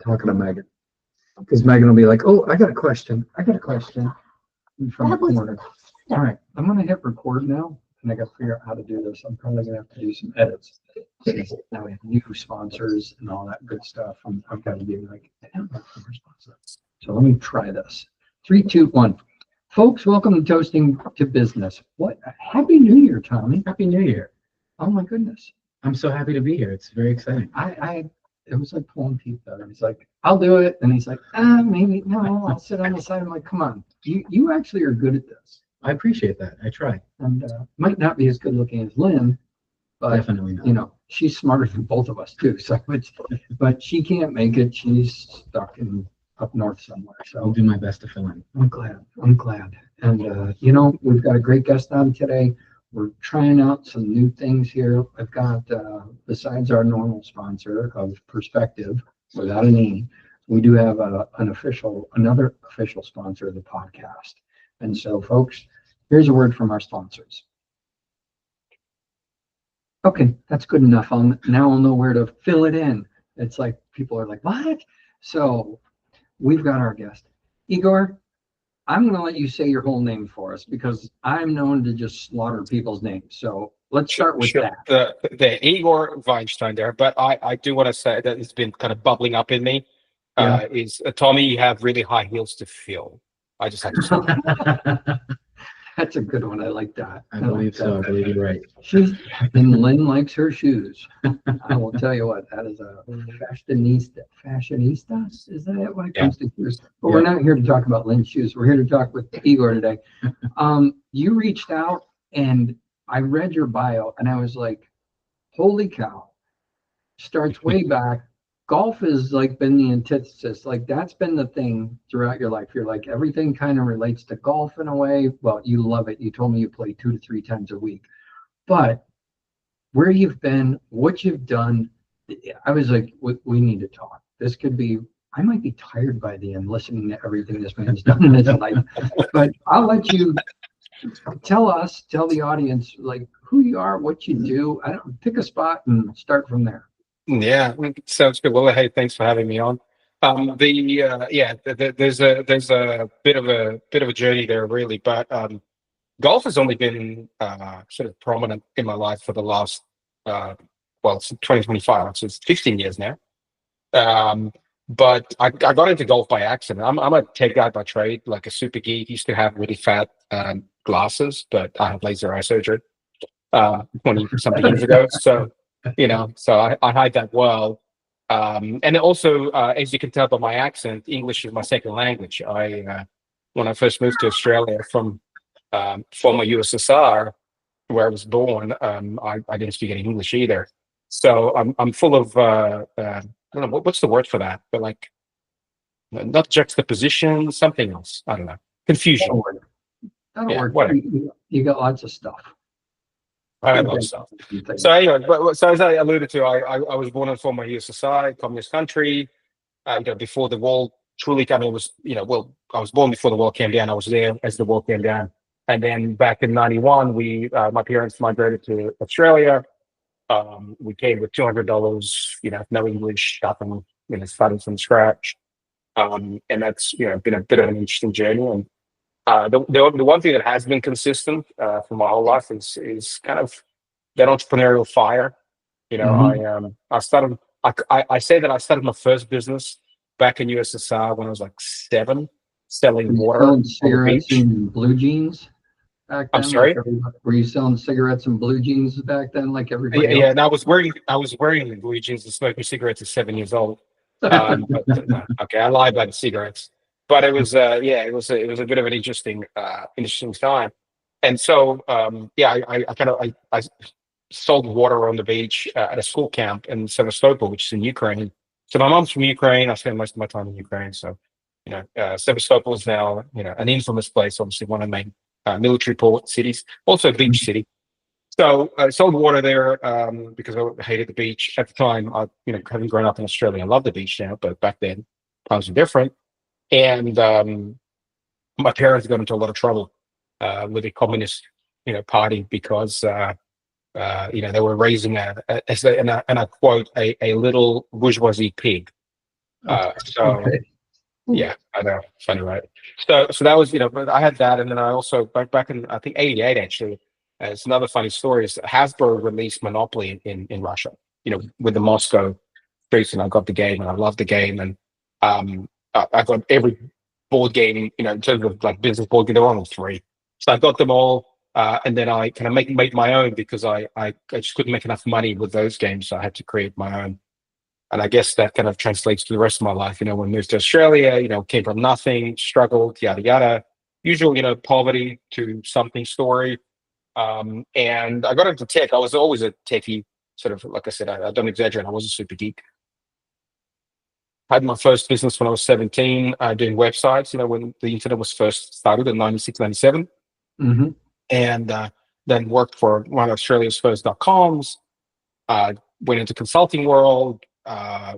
talking to Megan. Because Megan will be like, oh, I got a question. From the corner. All right, I'm going to hit record now, and I got to figure out how to do this. I'm probably going to have to do some edits. Now we have new sponsors and all that good stuff. I've got to be like, I don't know if we're sponsored. So let me try this. 3, 2, 1. Folks, welcome to Toasting to Business. What? Happy New Year, Tommy. Happy New Year. Oh, my goodness. I'm so happy to be here. It's very exciting. It was like pulling teeth out. He's like, I'll do it. And he's like, maybe, no, I'll sit on the side. I'm like, come on. You actually are good at this. I appreciate that. I try. And might not be as good looking as Lynn, but Definitely not. you know, she's smarter than both of us too. So but she can't make it. She's stuck up north somewhere. So I'll do my best to fill in. I'm glad. And you know, we've got a great guest on today. We're trying out some new things here. I've got, besides our normal sponsor of Perspective, without an E, we do have another official sponsor of the podcast. And so, folks, here's a word from our sponsors. Okay, that's good enough. Now I'll know where to fill it in. It's like people are like, what? So we've got our guest. Igor, I'm going to let you say your whole name for us because I'm known to just slaughter people's names. So let's start with that. The Igor Vainshtein there, but I do want to say that it's been kind of bubbling up in me. Yeah. Tommy, you have really high heels to fill. I just have to say. That's a good one. I like that. I believe so. I believe you're right. And Lynn likes her shoes. I will tell you what, that is a fashionista. Is that it when it comes to shoes? But we're not here to talk about Lynn's shoes. We're here to talk with Igor today. You reached out and I read your bio and I was like, holy cow. Starts way back. Golf has like been the antithesis. Like that's been the thing throughout your life. You're like everything kind of relates to golf in a way. Well, you love it. You told me you play 2 to 3 times a week. But where you've been, what you've done, I was like, we need to talk. This could be, I might be tired by the end listening to everything this man's done in his life. But I'll let you tell the audience like who you are, what you do. Pick a spot and start from there. Yeah, sounds good. Well, hey, thanks for having me on. There's a bit of a journey there, really. But golf has only been sort of prominent in my life for the last since 2025, so it's 15 years now. But I got into golf by accident. I'm a tech guy by trade, like a super geek. Used to have really fat glasses, but I had laser eye surgery 20 something years ago. So. So I hide that well. And also, as you can tell by my accent, English is my second language. When I first moved to Australia from former USSR, where I was born, I didn't speak any English either. So I'm full of, I don't know, what's the word for that? But like, not juxtaposition, something else. I don't know. Confusion. That'll work. Whatever. You got lots of stuff. I love stuff. So anyway, so as I alluded to, I was born in former USSR, communist country. Before the wall truly came, I was born before the wall came down. I was there as the wall came down, and then back in '91, my parents migrated to Australia. We came with $200, no English, nothing, starting from scratch, and that's been a bit of an interesting journey. And the one thing that has been consistent for my whole life is kind of that entrepreneurial fire. I say that I started my first business back in USSR when I was like 7, selling water. Selling cigarettes and blue jeans back then? I'm sorry? Were you selling cigarettes and blue jeans back then like everybody else? Yeah, and I was wearing the blue jeans and smoking cigarettes at 7 years old. Okay, I lied about the cigarettes. But it was it was a bit of an interesting time, and so I sold water on the beach at a school camp in Sevastopol, which is in Ukraine. So my mom's from Ukraine. I spent most of my time in Ukraine. So Sevastopol is now an infamous place, obviously one of the main military port cities, also a beach city. So I sold water there because I hated the beach at the time. Having grown up in Australia, I love the beach now, but back then times were different. And my parents got into a lot of trouble with the communist, party because they were raising and I quote a little bourgeoisie pig. So Okay. yeah, I know, funny, right? So that was, but I had that, and then I also back in I think '88 actually. It's another funny story is Hasbro released Monopoly in Russia, with the Moscow streets, and I got the game, and I loved the game, and I got every board game, in terms of like business board game, there were only three, so I got them all, and then I kind of made my own because I just couldn't make enough money with those games, so I had to create my own. And I guess that kind of translates to the rest of my life. When I moved to Australia, came from nothing, struggled, yada yada. Usual, poverty to something story. And I got into tech. I was always a techie, sort of, like I said, I don't exaggerate. I was a super geek. I had my first business when I was 17, doing websites, when the internet was first started in 96, 97. Mm-hmm. And then worked for one of Australia's first .coms, went into consulting world,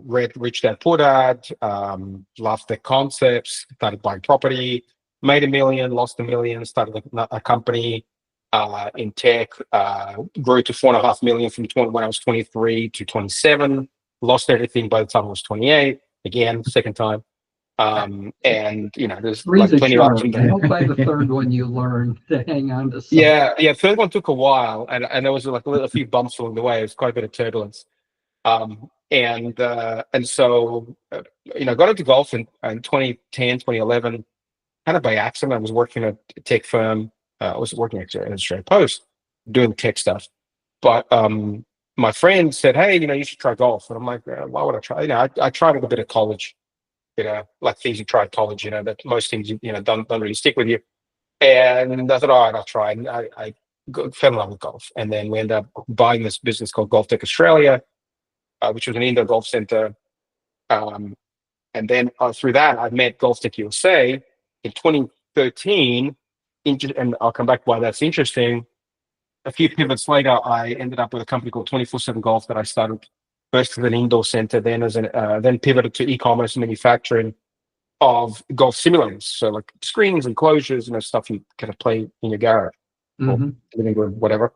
read Rich Dad Poor Dad, loved the concepts, started buying property, made $1 million, lost $1 million, started a company in tech, grew to $4.5 million from when I was 23 to 27, lost everything by the time I was 28, again, second time. And there's Three's like a plenty of ups charm. and I hope downs. by the third one you learn to hang on to something. Yeah. Third one took a while, and there was like a few bumps along the way. It was quite a bit of turbulence. And so got into golf in 2010, 2011, kind of by accident. I was working at a tech firm. I was working at an Australian Post doing tech stuff, but my friend said, "Hey, you should try golf." And I'm like, "Why would I try?" I tried it a bit of college, like things you try at college, that most things don't really stick with you. And I thought, all right, I'll try. And I fell in love with golf, and then we ended up buying this business called Golftec Australia, which was an indoor golf center. And then through that, I met Golftec USA in 2013. And I'll come back to why that's interesting. A few pivots later, I ended up with a company called 24/7 Golf that I started first as an indoor center, then then pivoted to e-commerce and manufacturing of golf simulators. So like screens, enclosures, stuff you kind of play in your garage or living room, whatever.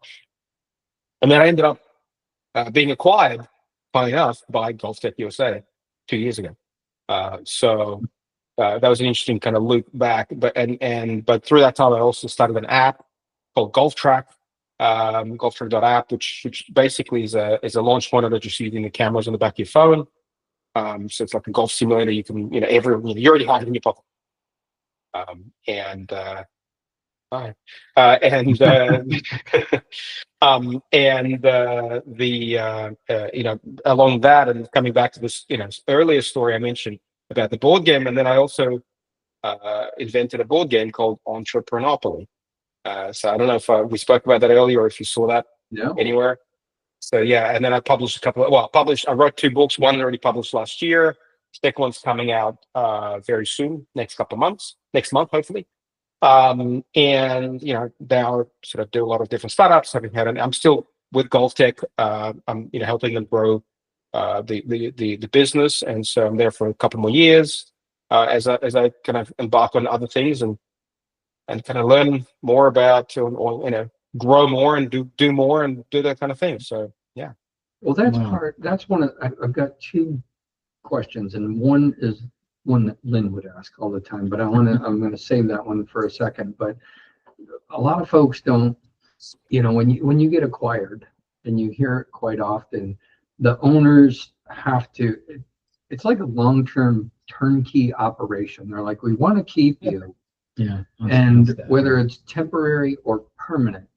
And then I ended up being acquired, funny enough, by Golftec USA 2 years ago. So that was an interesting kind of loop back. But through that time, I also started an app called GolfTrack, golftrack.app, which basically is a launch monitor just using the cameras on the back of your phone. So it's like a golf simulator. You can, you already have it in your pocket. Along that, and coming back to this, earlier story I mentioned about the board game, and then I also invented a board game called Entrepreneurpoly. So I don't know if we spoke about that earlier, or if you saw that anywhere. So yeah, and then I published I wrote 2 books. One already published last year. Second one's coming out very soon, next month, hopefully. And now sort of do a lot of different startups. I'm still with Golftec. I'm helping them grow the business, and so I'm there for a couple more years as I kind of embark on other things and kind of learn more about or grow more and do more and do that kind of thing. So yeah. Well, that's one of, I've got 2 questions, and one is one that Lynn would ask all the time, but I'm going to save that one for a second. But a lot of folks don't, when you get acquired, and you hear it quite often, the owners have to, it's like a long-term turnkey operation. They're like, we want to keep you. Yeah. And whether it's temporary or permanent.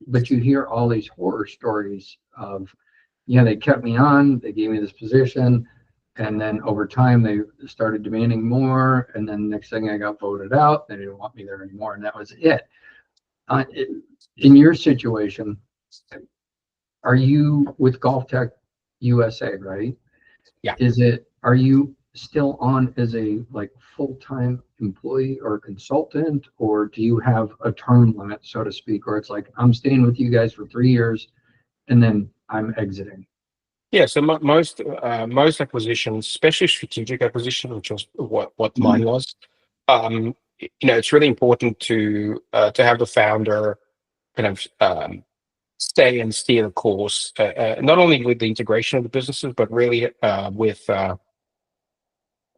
But you hear all these horror stories of, they kept me on, they gave me this position, and then over time they started demanding more, and then next thing I got voted out. They didn't want me there anymore, and that was it. In your situation, are you with Golftec USA, right? Yeah. Are you still on as a full-time employee or consultant, or do you have a term limit, so to speak, or it's like, I'm staying with you guys for 3 years and then I'm exiting? Yeah, so most acquisitions, especially strategic acquisition, which was what mine was, it's really important to have the founder kind of stay and steer the course, not only with the integration of the businesses, but really with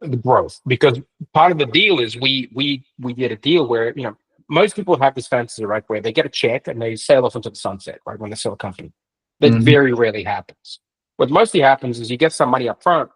the growth, because part of the deal is we did a deal where, you know, most people have this fantasy, right, where they get a check and they sail off into the sunset, right, when they sell a company. That very rarely happens. What mostly happens is you get some money up front,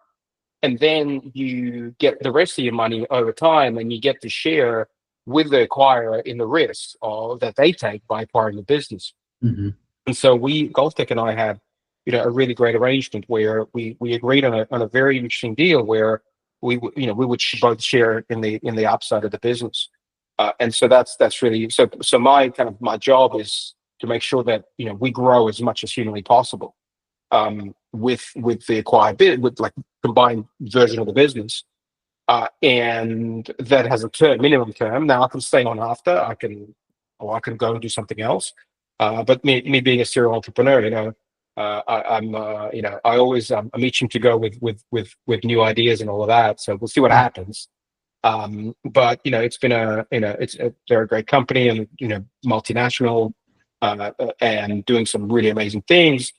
and then you get the rest of your money over time, and you get to share with the acquirer in the risk that they take by acquiring the business. And so Golftec and I had, you know, a really great arrangement where we agreed on a very interesting deal where we would both share in the upside of the business. And so that's really so my job is to make sure that, you know, we grow as much as humanly possible with the acquired bit, with like combined version of the business, and that has a minimum term. Now I can stay on after, I can go and do something else. But me being a serial entrepreneur, you know, I'm itching to go with new ideas and all of that. So we'll see what happens. But you know, they're a great company, and, you know, multinational, and doing some really amazing things.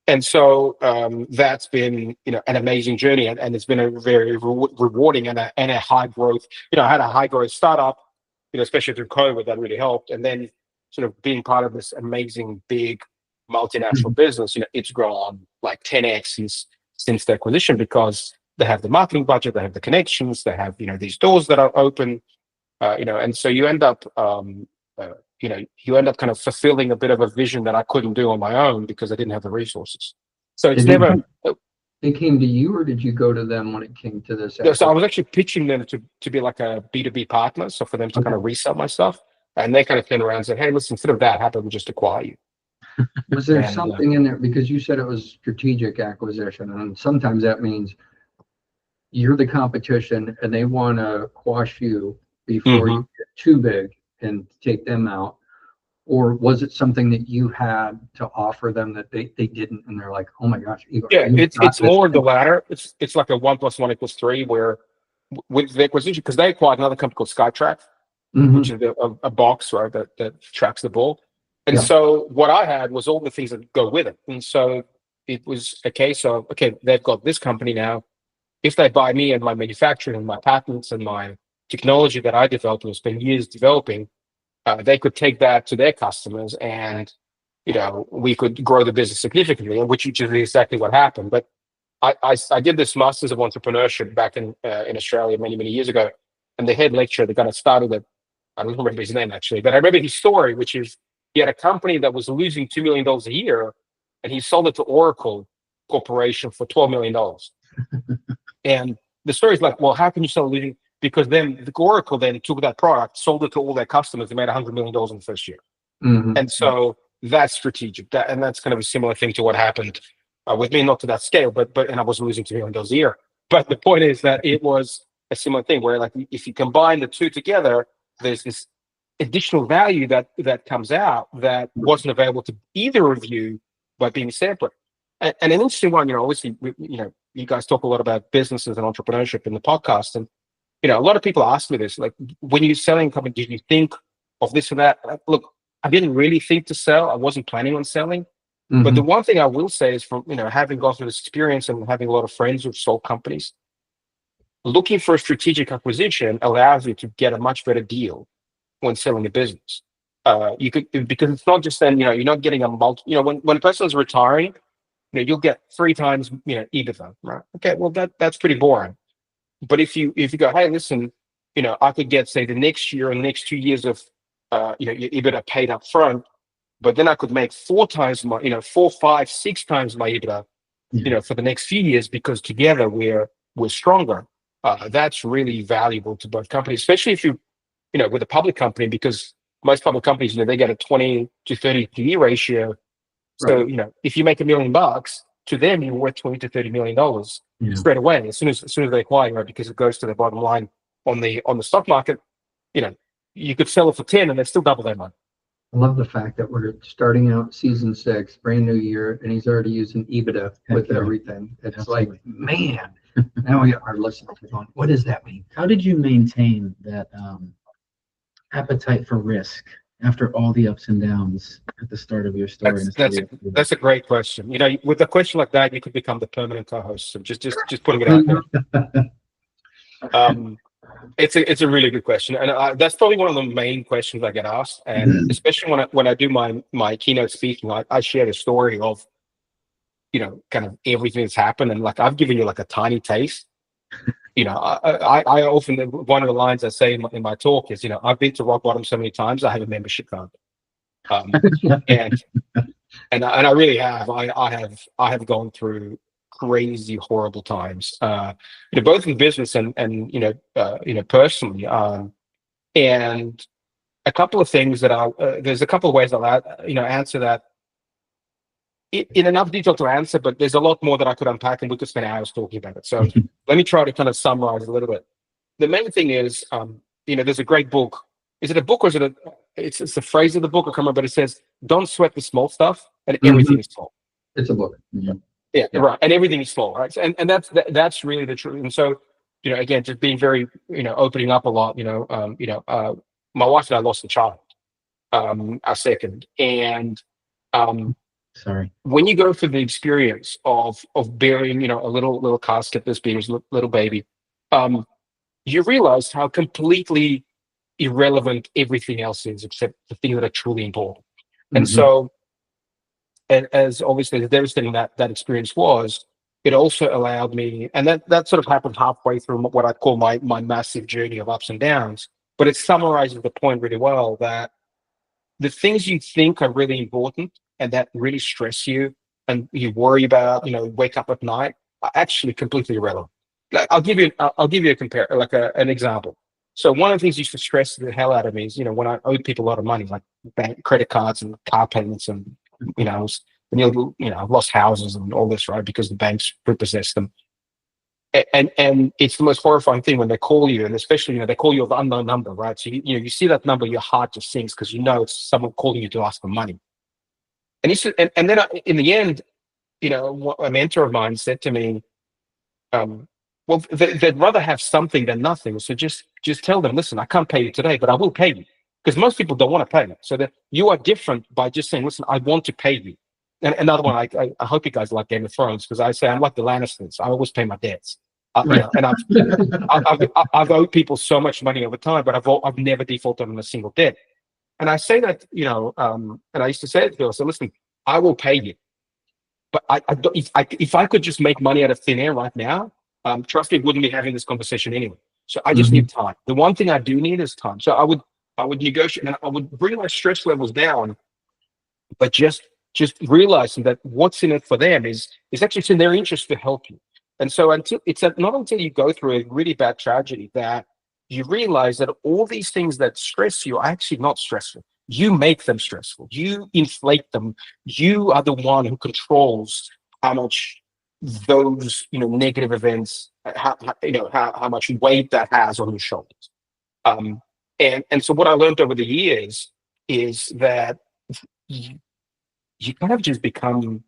And so that's been, you know, an amazing journey, and it's been a very rewarding and a high growth. You know, I had a high growth startup, you know, especially through COVID, that really helped. And then sort of being part of this amazing big multinational business, you know, it's grown like 10x since the acquisition, because they have the marketing budget, they have the connections, they have, you know, these doors that are open, you know, and so you end up kind of fulfilling a bit of a vision that I couldn't do on my own because I didn't have the resources. So it's They came to you, or did you go to them when it came to this? Yeah, so I was actually pitching them to be like a B2B partner, so for them to kind of resell my stuff, and they kind of turned around and said, "Hey, listen, instead of that, how about we just acquire you?" Was there something in there, because you said it was strategic acquisition, and sometimes that means you're the competition and they want to quash you before you get too big and take them out? Or was it something that you had to offer them that they didn't, and they're like, "Oh my gosh, Igor"? Yeah, it's more the latter. It's like a 1 + 1 = 3, where with the acquisition, because they acquired another company called Skytrack, which is a box, right, that tracks the ball. And so what I had was all the things that go with it. And so it was a case of, okay, they've got this company now. If they buy me and my manufacturing and my patents and my technology that I developed and spent years developing, they could take that to their customers, and, you know, we could grow the business significantly, which is exactly what happened. But I did this Masters of Entrepreneurship back in Australia many years ago, and the head lecturer that got it started at, I don't remember his name actually, but I remember his story, which is he had a company that was losing $2 million a year, and he sold it to Oracle Corporation for $12 million. And the story is like, well, how can you sell losing? Because then the Oracle then took that product, sold it to all their customers, and made $100 million in the first year. And so that's strategic. And that's kind of a similar thing to what happened with me, not to that scale, but and I was losing $2 million a year. But the point is that it was a similar thing where, like, if you combine the two together, there's this additional value that comes out that wasn't available to either of you by being separate. And an interesting one, you know, obviously, you guys talk a lot about businesses and entrepreneurship in the podcast, and, you know, a lot of people ask me this, like, when you're selling a company, did you think of this or that? Look, I didn't really think to sell. I wasn't planning on selling. But the one thing I will say is, from, you know, having gone through this experience and having a lot of friends who've sold companies, looking for a strategic acquisition allows you to get a much better deal when selling a business. You could, because it's not just then, you know, you're not getting when a person's retiring, you know, you'll get 3 times, you know, EBITDA, right? Okay, well, that's pretty boring. But if you go, hey, listen, you know, I could get, say, the next year and next 2 years of, your EBITDA paid up front, but then I could make 4 times my, 4, 5, 6 times my EBITDA, you know, for the next few years, because together we're stronger. That's really valuable to both companies, especially if you know, with a public company, because most public companies, you know, they get a 20 to 30 PE ratio. So, you know, if you make $1 million, to them, you're worth $20 to $30 million straight away, as soon as they acquire, right? Because it goes to their bottom line on the stock market. You know, you could sell it for 10 and they still double their money. I love the fact that we're starting out season 6, brand new year, and he's already using EBITDA with everything. It's Absolutely. Like, man, now we are listening to going, what does that mean? How did you maintain that appetite for risk after all the ups and downs at the start of your story? That's a great question. You know, with a question like that, you could become the permanent co-host. So just putting it out there. It's a really good question, and that's probably one of the main questions I get asked, and especially when I do my keynote speaking, I share the story of, kind of everything that's happened, and like I've given you like a tiny taste. I often, one of the lines I say in my talk is, I've been to rock bottom so many times, I have a membership card. And I really have. I have gone through crazy, horrible times, both in business and personally. And a couple of things that there's a couple of ways I'll answer that in enough detail to answer, but there's a lot more that I could unpack, and we could spend hours talking about it. So let me try to kind of summarize a little bit. The main thing is, there's a great book. Is it a book or is it it's the phrase of the book? I can't remember, but it says, "Don't sweat the small stuff, and everything is small." It's a book. Yeah, right. And everything is small, right? And that's really the truth. And so, again, just being very, opening up a lot. My wife and I lost a child, our second, and sorry. When you go through the experience of burying, a little casket, this baby's little baby, you realize how completely irrelevant everything else is, except the things that are truly important. And so, and as obviously devastating that experience was, it also allowed me, and that sort of happened halfway through what I call my massive journey of ups and downs. But it summarizes the point really well, that the things you think are really important and that really stress you and you worry about, wake up at night, are actually completely irrelevant. Like, I'll give you an example. So one of the things used to stress the hell out of me is, when I owed people a lot of money, like bank credit cards and car payments, and I've lost houses and all this, right? Because the banks repossessed them. And it's the most horrifying thing when they call you, and especially, they call you the unknown number, right? So you see that number, your heart just sinks, because it's someone calling you to ask for money. And then in the end, a mentor of mine said to me, well, they'd rather have something than nothing. So just tell them, listen, I can't pay you today, but I will pay you. Because most people don't want to pay you. So that you are different by just saying, listen, I want to pay you. And another one, I hope you guys like Game of Thrones, because I say I'm like the Lannisters. I always pay my debts. And I've owed people so much money over time, but I've never defaulted on a single debt. And I say that, and I used to say it to people, so listen, I will pay you. But if I could just make money out of thin air right now, trust me, wouldn't be having this conversation anyway. So I just need time. The one thing I do need is time. So I would negotiate, and I would bring my stress levels down, but just realizing that what's in it for them is actually in their interest to help you. And so not until you go through a really bad tragedy that you realize that all these things that stress you are actually not stressful. You make them stressful. You inflate them. You are the one who controls how much those negative events, how much weight that has on your shoulders. And so what I learned over the years is that you kind of just become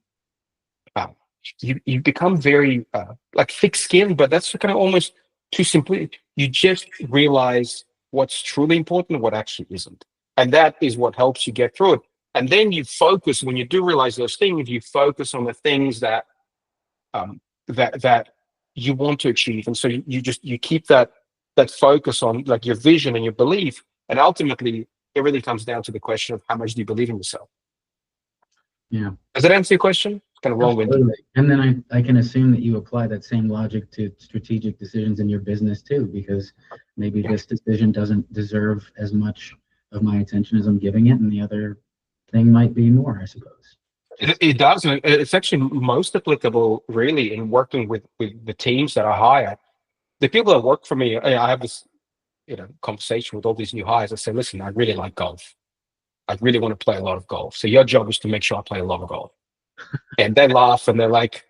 you become very like thick-skinned, but that's kind of almost too simply. You just realize what's truly important and what actually isn't, and that is what helps you get through it. And then you focus, when you do realize those things, you focus on the things that that you want to achieve, and so you keep that focus on like your vision and your belief, and ultimately it really comes down to the question of how much do you believe in yourself. Yeah. Does that answer your question? Kind of long-winded. And then I can assume that you apply that same logic to strategic decisions in your business too, because maybe this decision doesn't deserve as much of my attention as I'm giving it, and the other thing might be more, I suppose. It does. It's actually most applicable, really, in working with the teams that I hire. The people that work for me, I have this conversation with all these new hires. I say, listen, I really like golf. I really want to play a lot of golf. So your job is to make sure I play a lot of golf. And they laugh and they're like,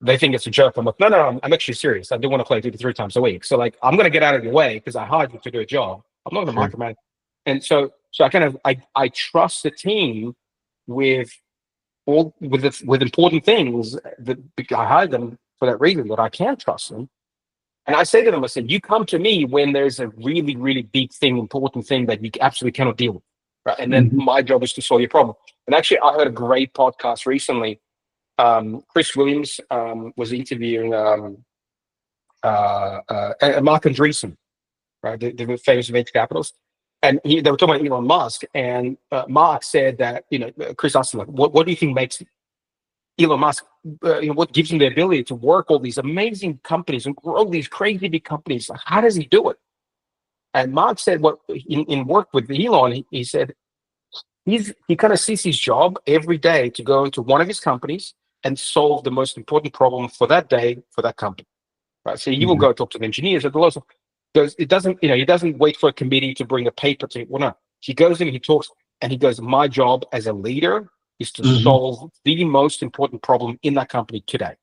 they think it's a joke. I'm like, no, I'm actually serious. I do want to play 2 to 3 times a week. So like, I'm going to get out of your way because I hired you to do a job. I'm not going to micromanage. And so I trust the team with important things that I hired them for that reason, that I can trust them. And I say to them, I said, you come to me when there's a really, really big thing, important thing that you absolutely cannot deal with. Right. And then my job is to solve your problem. And actually, I heard a great podcast recently. Chris Williams was interviewing Mark Andreessen, right? The famous venture capitalists. And they were talking about Elon Musk, and Mark said that, Chris asked him, like, what do you think makes Elon Musk, what gives him the ability to work all these amazing companies and grow these crazy big companies? Like, how does he do it? And Mark said, what in work with Elon, he said he kind of sees his job every day to go into one of his companies and solve the most important problem for that day for that company. Right? So he will go talk to the engineers at the local. He doesn't wait for a committee to bring a paper to. Well, no, he goes in, he talks, and he goes, my job as a leader is to solve the most important problem in that company today.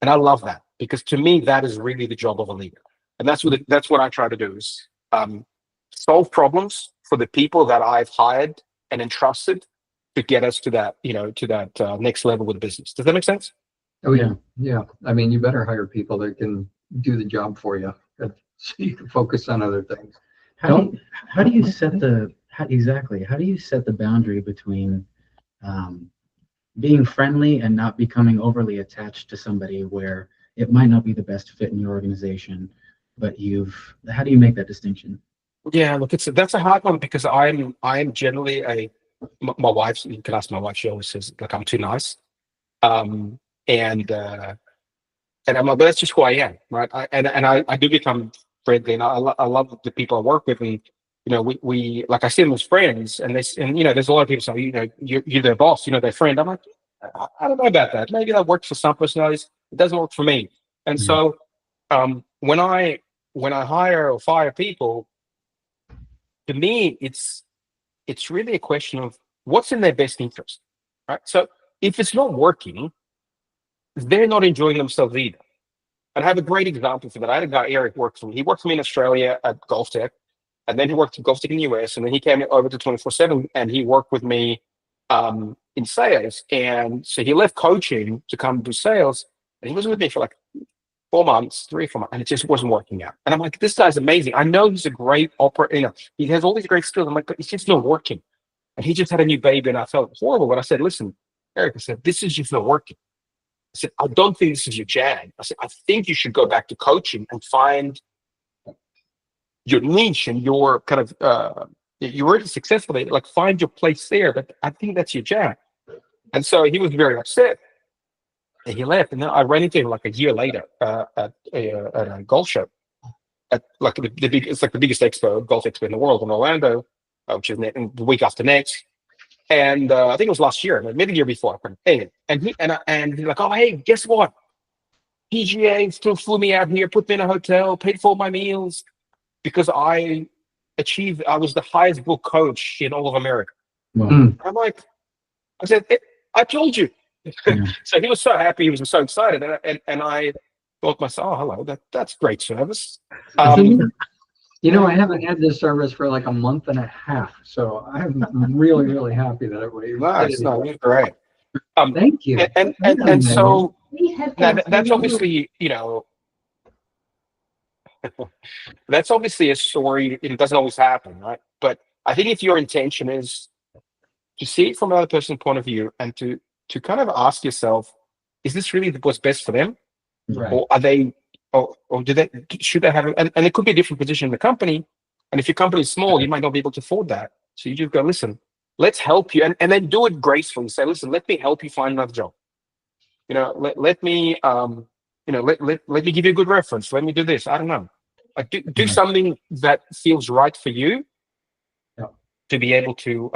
And I love that, because to me, that is really the job of a leader. And that's what I try to do, is solve problems for the people that I've hired and entrusted to get us to that, next level with the business. Does that make sense? Oh yeah. Yeah. I mean, you better hire people that can do the job for you, so you can focus on other things. How do you set the boundary between being friendly and not becoming overly attached to somebody where it might not be the best fit in your organization, but how do you make that distinction? Yeah, look, that's a hard one, because I'm generally my wife, you can ask my wife, she always says, like, I'm too nice. And I'm like, but that's just who I am, right? I do become friendly, and I love the people I work with, and we like, I see them as friends, and there's a lot of people say, you're their boss, their friend. I'm like, I don't know about that. Maybe that works for some personalities. It doesn't work for me. And so when I hire or fire people, to me, it's really a question of what's in their best interest, right? So if it's not working, they're not enjoying themselves either. And I have a great example for that. I had a guy, Eric, he worked for me in Australia at Golftec, and then he worked at Golftec in the US, and then he came over to 24/7, and he worked with me in sales. And so he left coaching to come do sales, and he was with me for like 4 months, 3 or 4 months, and it just wasn't working out. And I'm like, this guy's amazing. I know he's a great operator. He has all these great skills. I'm like, but it's just not working. And he just had a new baby, and I felt horrible. But I said, listen, Eric, I said, this is just not working. I said, I don't think this is your jag. I said, I think you should go back to coaching and find your niche and your kind of, you're already successful, like, find your place there. But I think that's your jag. And so he was very upset. And he left, and then I ran into him like a year later at a golf show, at like it's like the biggest golf expo in the world in Orlando, which is the week after next. And I think it was last year, maybe the year before. And he's like, oh, hey, guess what? PGA still flew me out here, put me in a hotel, paid for my meals, because I was the highest book coach in all of America. Wow. I'm like, I said, I told you. Yeah. So he was so happy, he was so excited, and I thought to myself, oh, hello, that's great service. I haven't had this service for like a month and a half, so I'm really, really happy that it was nice. No, it was great. Thank you. And so that's obviously, that's obviously a story. It doesn't always happen, right? But I think if your intention is to see it from another person's point of view, and to kind of ask yourself, is this really what's best for them? Right. Or are they, or should they have, and it could be a different position in the company. And if your company is small, you might not be able to afford that. So you just go, listen, let's help you. And then do it gracefully. Say, listen, let me help you find another job. Let me, let me give you a good reference. Let me do this. I don't know. Like do something that feels right for you, to be able to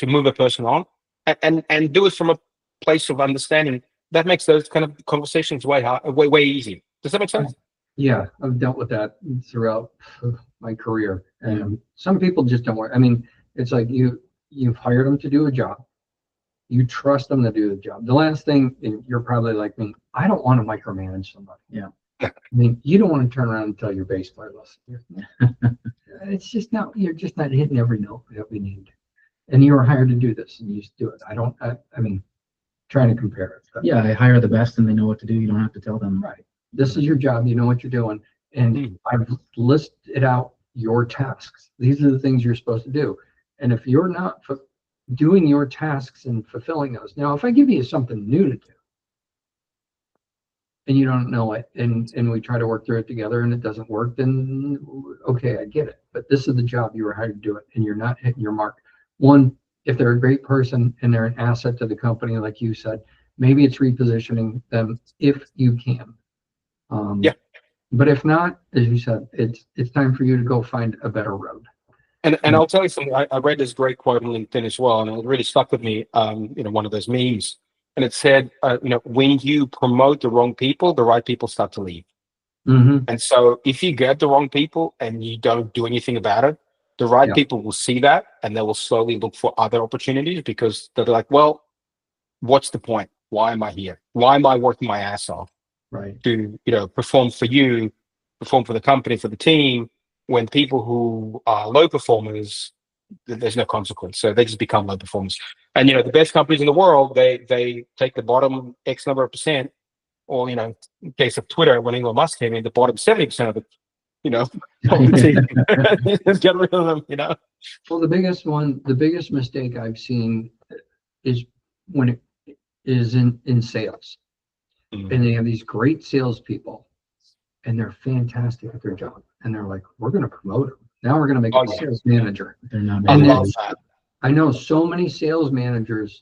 move a person on, and do it from a place of understanding. That makes those kind of conversations way easier. Does that make sense? Yeah, I've dealt with that throughout my career, and some people just don't work. I mean, it's like you've hired them to do a job, you trust them to do the job. The last thing, and you're probably like me, I don't want to micromanage somebody. Yeah, I mean, you don't want to turn around and tell your bass player, listen, it's just not, you're just not hitting every note that we need, and you were hired to do this, and you just do it. I mean, trying to compare it. But, yeah, I hire the best, and they know what to do. You don't have to tell them. Right. This is your job. You know what you're doing. And I've listed out your tasks. These are the things you're supposed to do. And if you're not doing your tasks and fulfilling those, now, if I give you something new to do, and you don't know it, and we try to work through it together and it doesn't work, then okay, I get it. But this is the job you were hired to do it, and you're not hitting your mark. One, if they're a great person and they're an asset to the company, like you said, maybe it's repositioning them if you can. Yeah. But if not, as you said, it's time for you to go find a better road. And I'll tell you something. I read this great quote on LinkedIn as well, and it really stuck with me. One of those memes, and it said, when you promote the wrong people, the right people start to leave. Mm-hmm. And so, if you get the wrong people and you don't do anything about it, the right people will see that, and they will slowly look for other opportunities, because they're like, well, what's the point? Why am I here? Why am I working my ass off? Right. To perform for you, perform for the company, for the team, when people who are low performers, there's no consequence, so they just become low performers. And the best companies in the world, they take the bottom X number of percent, or in case of Twitter, when Elon Musk came in, the bottom 70% of the of the team. Just get rid of them. Well, the biggest mistake I've seen is when it is in sales. And they have these great salespeople, and they're fantastic at their job. And they're like, we're going to promote them. Now we're going to make them a sales manager. They're not. I love that. I know so many sales managers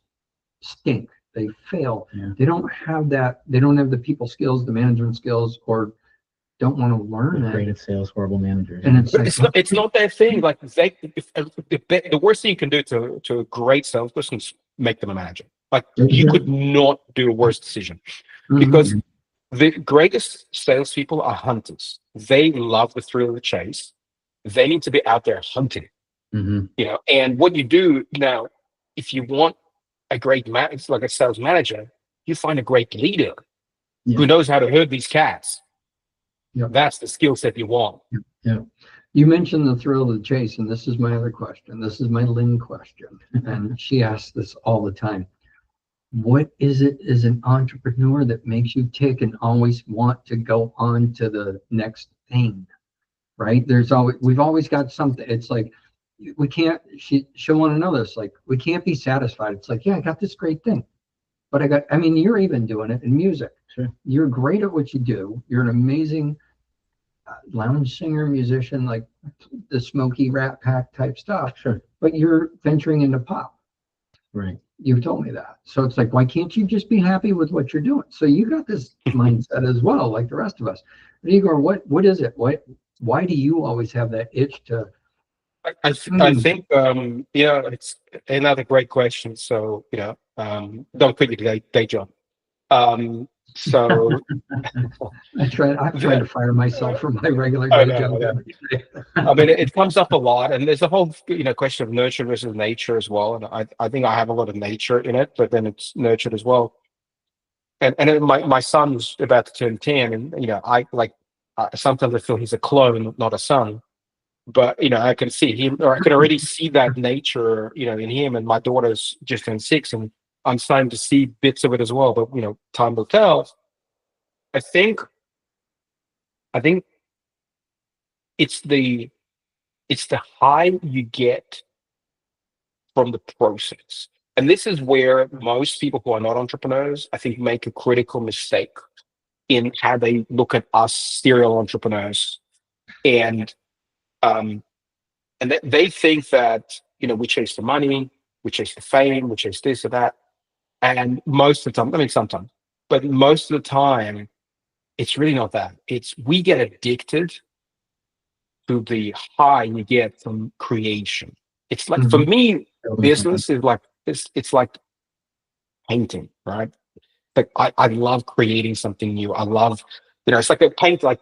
stink. They fail. Yeah. They don't have that. They don't have the people skills, the management skills, or don't want to learn it. Great at sales, horrible managers. And it's But it's not their thing. Like the worst thing you can do to a great salesperson is make them a manager. Like you could not do a worse decision. Because the greatest salespeople are hunters. They love the thrill of the chase. They need to be out there hunting. And what you do now, if you want a great like a sales manager, you find a great leader who knows how to herd these cats. That's the skill set you want. You mentioned the thrill of the chase, and this is my other question. This is my Lynn question, and she asks this all the time. What is it as an entrepreneur that makes you tick and always want to go on to the next thing? Right? We've always got something. It's like we can't show one another. It's like we can't be satisfied. It's like, yeah, I got this great thing, but you're even doing it in music. Sure. You're great at what you do. You're an amazing lounge singer, musician, like the Smokey Rat Pack type stuff. Sure. But you're venturing into pop. Right. You've told me that. So it's like, why can't you just be happy with what you're doing? So you got this mindset as well, like the rest of us. But Igor, what is it? Why do you always have that itch to? I think it's another great question. So don't quit your day job. So I've tried to fire myself from my regular day job. I mean, it comes up a lot, and there's a whole question of nurture versus nature as well. And I think I have a lot of nature in it, but then it's nurtured as well. And my son's about to turn 10, and I sometimes I feel he's a clone, not a son. But I can see him, or I can already see that nature, in him. And my daughter's just turned 6, and I'm starting to see bits of it as well. But time will tell. I think it's the high you get from the process. And this is where most people who are not entrepreneurs, I think, make a critical mistake in how they look at us serial entrepreneurs. And they think that, we chase the money, we chase the fame, we chase this or that. And most of the time, sometimes, but most of the time, it's really not that. It's we get addicted to the high you get from creation. It's like, for me, business is like, it's like painting, right? Like I love creating something new. I love, it's like a paint, like,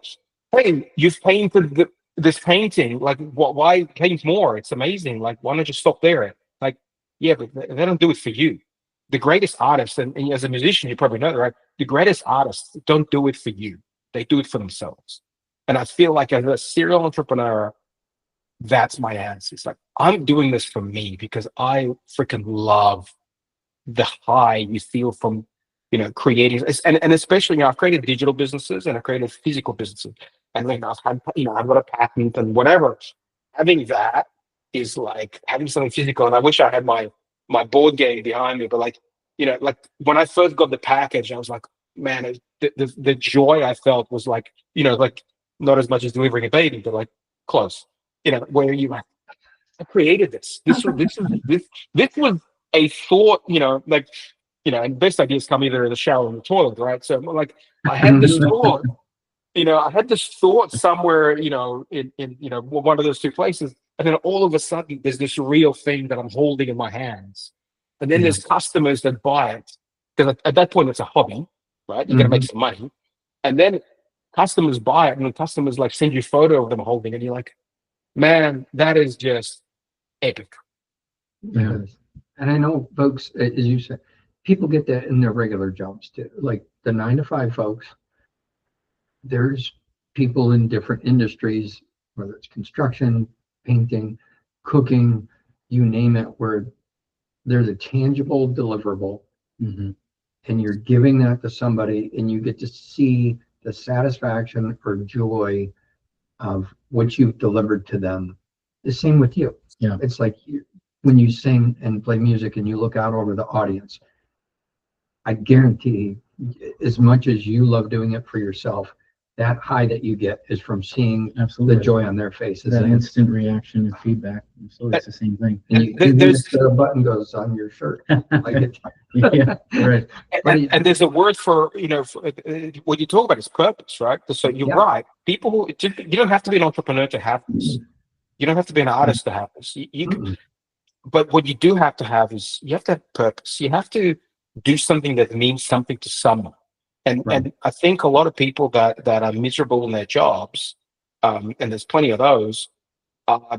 hey, you've painted this painting, like, why paint more? It's amazing. Like, why not just stop there? Like, yeah, but they don't do it for you. The greatest artists, and as a musician, you probably know that, right? The greatest artists don't do it for you. They do it for themselves. And I feel like as a serial entrepreneur, that's my answer. It's like, I'm doing this for me because I freaking love the high you feel from, creating. And especially, I've created digital businesses and I've created physical businesses. And then I've had, I've got a patent and whatever. Having that is like having something physical. And I wish I had my board game behind me, but like when I first got the package, I was like, man, the joy I felt was like, like not as much as delivering a baby, but like close. Where you like, I created this. This was a thought. And best ideas come either in the shower or in the toilet, right? So like, I had this thought. I had this thought somewhere, in one of those two places, and then all of a sudden, there's this real thing that I'm holding in my hands, and then there's customers that buy it because at that point it's a hobby, right? You got to make some money, and then customers buy it, and then customers like send you a photo of them holding it, and you're like, man, that is just epic. Yeah. And I know, folks, as you said, people get that in their regular jobs too, like the 9-to-5 folks. There's people in different industries, whether it's construction, painting, cooking, you name it, where there's a tangible deliverable, and you're giving that to somebody, and you get to see the satisfaction or joy of what you've delivered to them. The same with you. Yeah, it's like when you sing and play music and you look out over the audience. I guarantee, as much as you love doing it for yourself, that high that you get is from seeing the joy on their faces. That instant reaction and feedback. So it's the same thing. And the button goes on your shirt. Like yeah, right. And there's a word for, what you talk about is purpose, right? So you're right. People who, you don't have to be an entrepreneur to have this. You don't have to be an artist to have this. You can, but what you do have to have is you have to have purpose. You have to do something that means something to someone. And I think a lot of people that are miserable in their jobs, and there's plenty of those,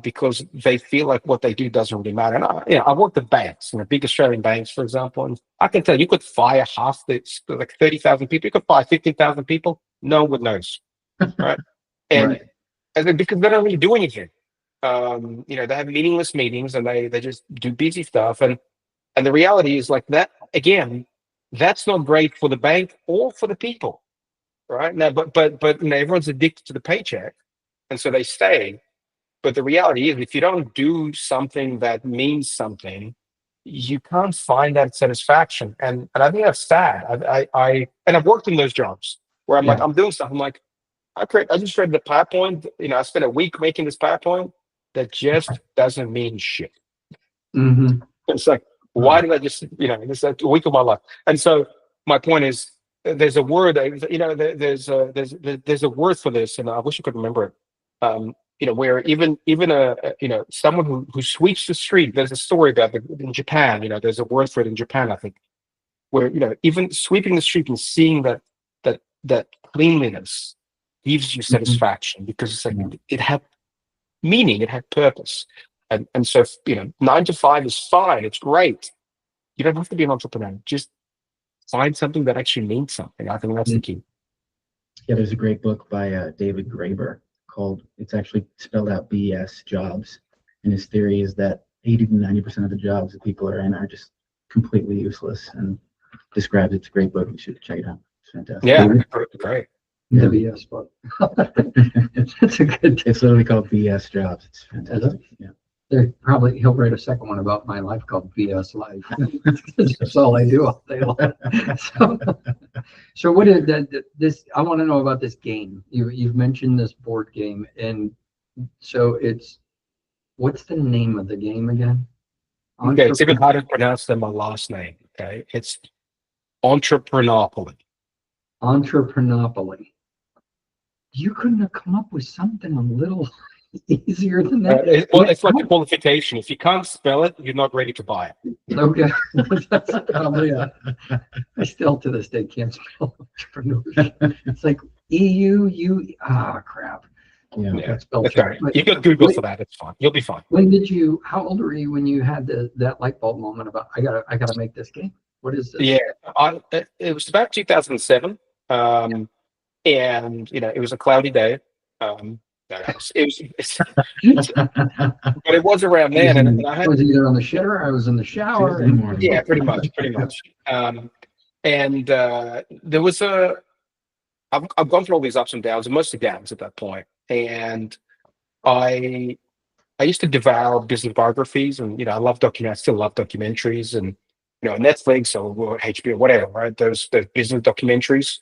because they feel like what they do doesn't really matter. And I worked at banks, big Australian banks, for example, and I can tell you could fire half like 30,000 people. You could fire 15,000 people. No one would notice, right? And because they don't really do anything. They have meaningless meetings and they just do busy stuff. And the reality is like that again. That's not great for the bank or for the people, right? Now, but everyone's addicted to the paycheck, and so they stay. But the reality is, if you don't do something that means something, you can't find that satisfaction. And I think that's sad. I've worked in those jobs where I'm like, I'm doing stuff. I'm like, I just created a PowerPoint. I spent a week making this PowerPoint that just doesn't mean shit. It's like, why did I just, this is a week of my life? And so my point is, there's a word, there's a word for this, and I wish I could remember it. Where even someone who sweeps the street. There's a story about in Japan. There's a word for it in Japan, I think, where even sweeping the street and seeing that cleanliness gives you satisfaction because it's like it had meaning, it had purpose. And so, 9 to 5 is fine. It's great. You don't have to be an entrepreneur. Just find something that actually means something. I think that's the key. Yeah, there's a great book by David Graeber called, it's actually spelled out BS Jobs. And his theory is that 80 to 90% of the jobs that people are in are just completely useless, and describes it's a great book. You should check it out. It's fantastic. Yeah, great. The BS book. It's a good. It's literally called BS Jobs. It's fantastic. Yeah. He'll write a second one about my life called BS Life. That's all I do all day long. So what is this? I want to know about this game. You've mentioned this board game, and so what's the name of the game again? Okay, it's even harder to pronounce than my last name. Okay, it's Entrepreneurpoly. Entrepreneurpoly. You couldn't have come up with something a little easier than that. It's like a qualification. If you can't spell it, you're not ready to buy it. Okay. That's probably I still to this day can't spell entrepreneurship. It's like crap. Yeah. That's right. You can Google for that. It's fine. You'll be fine. How old were you when you had that light bulb moment about I gotta make this game? What is this? Yeah, it was about 2007, and it was a cloudy day. But it was around then, and I was either on the shitter, I was in the shower. Yeah, pretty much. And there was I've gone through all these ups and downs, and mostly downs at that point. And I used to devour business biographies, and I still love documentaries, and Netflix or HBO, whatever, right? Those business documentaries.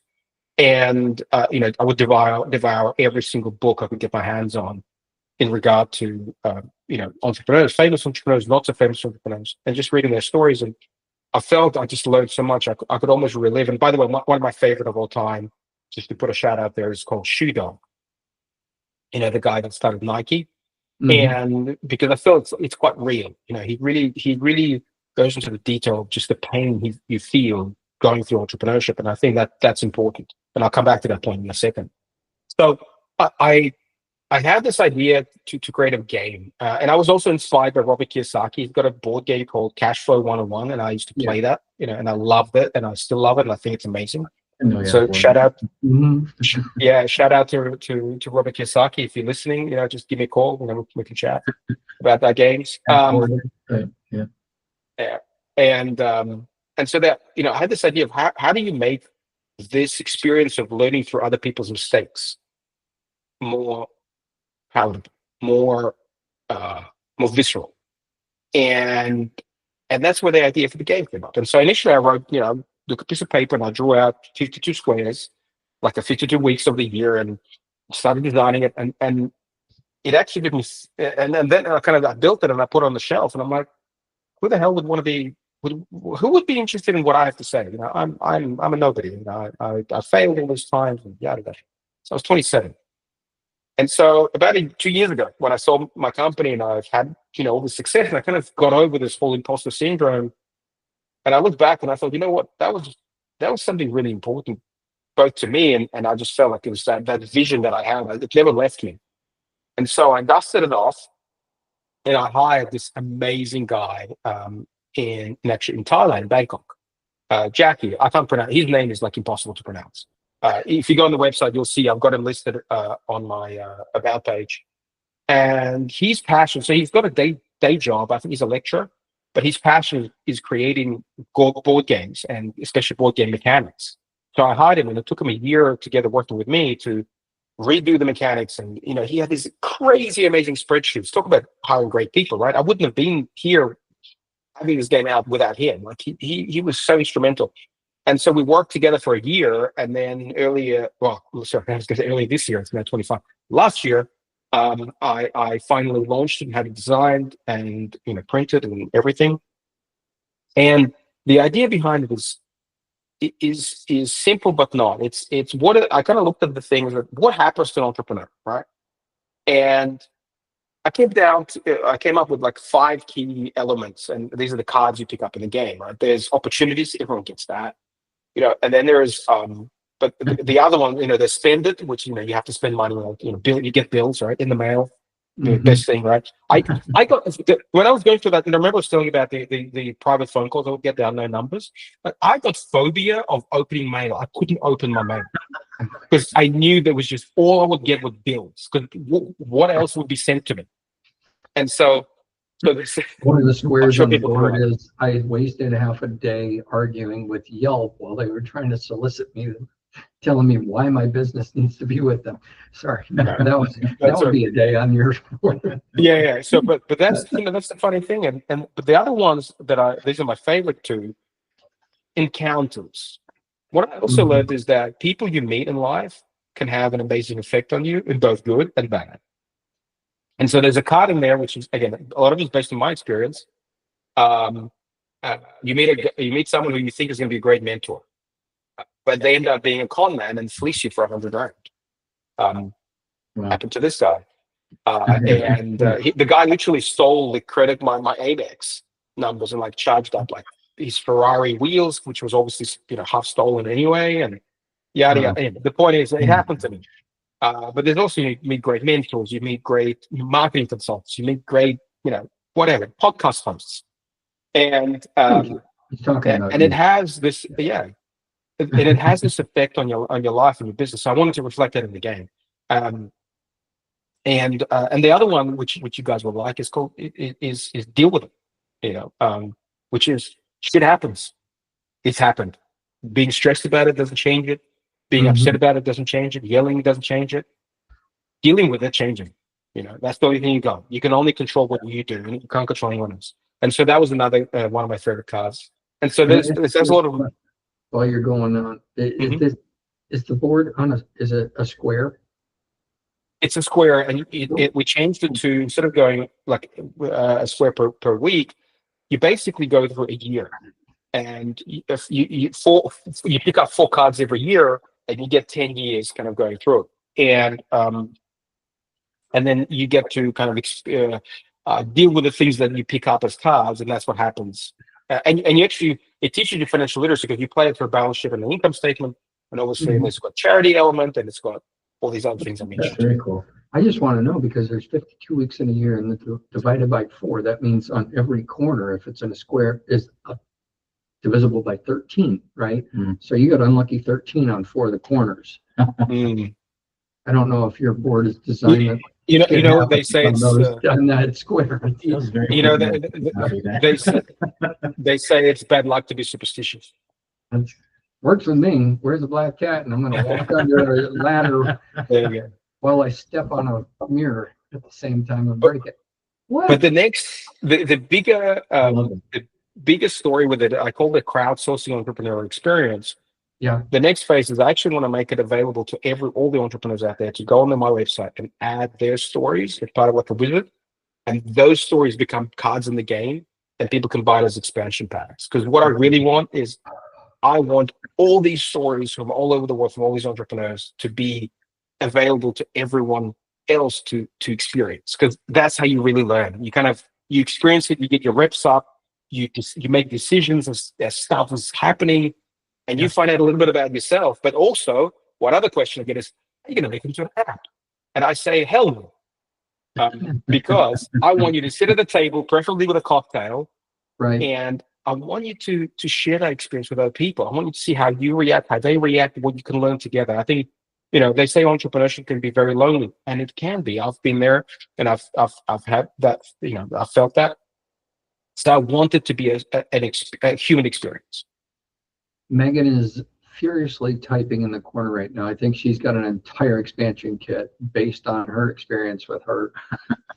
And I would devour every single book I could get my hands on in regard to entrepreneurs, famous entrepreneurs, lots of famous entrepreneurs, and just reading their stories. And I felt I just learned so much. I could almost relive. And by the way, one of my favorite of all time, just to put a shout out there, is called Shoe Dog. The guy that started Nike. And because I feel it's quite real. He really goes into the detail of just the pain you feel going through entrepreneurship, and I think that's important. And I'll come back to that point in a second. So I had this idea to create a game, and I was also inspired by Robert Kiyosaki. He's got a board game called Cash Flow 101, and I used to play that, and I loved it, and I still love it, and I think it's amazing. So shout out, shout out to Robert Kiyosaki if you're listening. Just give me a call, we can chat about that games. And so that I had this idea of how do you make this experience of learning through other people's mistakes more palatable, more visceral, and that's where the idea for the game came up. And so initially I wrote, took a piece of paper and I drew out 52 squares, like the 52 weeks of the year, and started designing it. And it actually didn't. And then I built it and I put it on the shelf. And I'm like, who the hell would want to be? Who would be interested in what I have to say? I'm a nobody. I failed all those times and yada yada. So I was 27. And so about 2 years ago, when I saw my company and I've had all the success, and I kind of got over this whole imposter syndrome. And I looked back and I thought, you know what, that was something really important, both to me and I just felt like it was that vision that I had. It never left me. And so I dusted it off, and I hired this amazing guy in Thailand, Bangkok, Jackie. I can't pronounce his name; is like impossible to pronounce. If you go on the website, you'll see I've got him listed on my about page. And he's passionate. So he's got a day job. I think he's a lecturer. But his passion is creating board games, and especially board game mechanics. So I hired him, and it took him a year together working with me to redo the mechanics. And he had these crazy, amazing spreadsheets. Talk about hiring great people, right? I wouldn't have been here having this game out without him. Like he was so instrumental. And so we worked together for a year, and then earlier this year, it's now 25. Last year, I finally launched and had it designed and printed and everything. And the idea behind it is simple but not. It's what I kind of looked at the things that what happens to an entrepreneur, right? And I came up with like 5 key elements, and these are the cards you pick up in the game, right? There's opportunities, everyone gets that, and then there's but the other one, there's spend it, which you have to spend money on, you get bills, right, in the mail. The best thing, right? I got when I was going through that, and I remember I was telling you about the private phone calls I would get, the unknown numbers. But I got phobia of opening mail. I couldn't open my mail because I knew there was just all I would get was bills. Because what else would be sent to me? And so one of the squares on the board is I wasted half a day arguing with Yelp while they were trying to solicit me, telling me why my business needs to be with them. Sorry, that would be a day on your board. Yeah. So, but that's that's the funny thing, but the other ones these are my favorite 2 encounters. What I also learned is that people you meet in life can have an amazing effect on you in both good and bad. And so there's a card in there, which is, again, a lot of it is based on my experience. You meet someone who you think is going to be a great mentor, but they end up being a con man and fleece you for $100,000. Happened to this guy. The guy literally stole the credit, my Amex numbers, and like charged up like his Ferrari wheels, which was obviously half stolen anyway, and yada yada. Anyway, the point is, it happened to me. But there's also, you meet great mentors, you meet great marketing consultants, you meet great, whatever, podcast hosts, and it has this, and it has this effect on your life and your business. So I wanted to reflect that in the game. And the other one, which you guys will like, is called is deal with it. Which is shit happens. It's happened. Being stressed about it doesn't change it. Being upset about it doesn't change it. Yelling doesn't change it. Dealing with it, changing. That's the only thing you got. You can only control what you do, and you can't control anyone else. And so that was another one of my favorite cards. And so there's a lot of. While you're going on, is the board is it a square? It's a square, and we changed it to, instead of going like a square per week, you basically go through a year, and if you pick up 4 cards every year, and you get 10 years kind of going through it, and then you get to kind of deal with the things that you pick up as cards, and that's what happens. And you actually, it teaches you financial literacy because you play it through a balance sheet and an income statement, and obviously it's got charity element, and it's got all these other things I mentioned. That's very cool. I just want to know, because there's 52 weeks in a year, and divided by 4, that means on every corner, if it's in a square, is divisible by 13, right? So you got unlucky 13 on 4 of the corners. I don't know if your board is designed that. You know what they say, it's on that square. You know, they say it's bad luck to be superstitious. Works with me. Where's the black cat? And I'm going to walk under a ladder There you go. while I step on a mirror at the same time and break it. What? But the bigger story with it, I call it crowdsourcing entrepreneurial experience. Yeah. The next phase is I actually want to make it available to all the entrepreneurs out there to go onto my website and add their stories as part of like a wizard, and those stories become cards in the game, and people can buy it as expansion packs. Because what I really want is, I want all these stories from all over the world, from all these entrepreneurs, to be available to everyone else to experience. Because that's how you really learn. You experience it, you get your reps up, you make decisions as stuff is happening. And you find out a little bit about yourself. But also, one other question I get is, are you going to make it into an app? And I say, hell no. Because I want you to sit at the table, preferably with a cocktail. Right. And I want you to share that experience with other people. I want you to see how you react, how they react, what you can learn together. I think, they say entrepreneurship can be very lonely, and it can be. I've been there, and I've had that, I've felt that. So I want it to be a human experience. Megan is furiously typing in the corner right now. I think she's got an entire expansion kit based on her experience with her.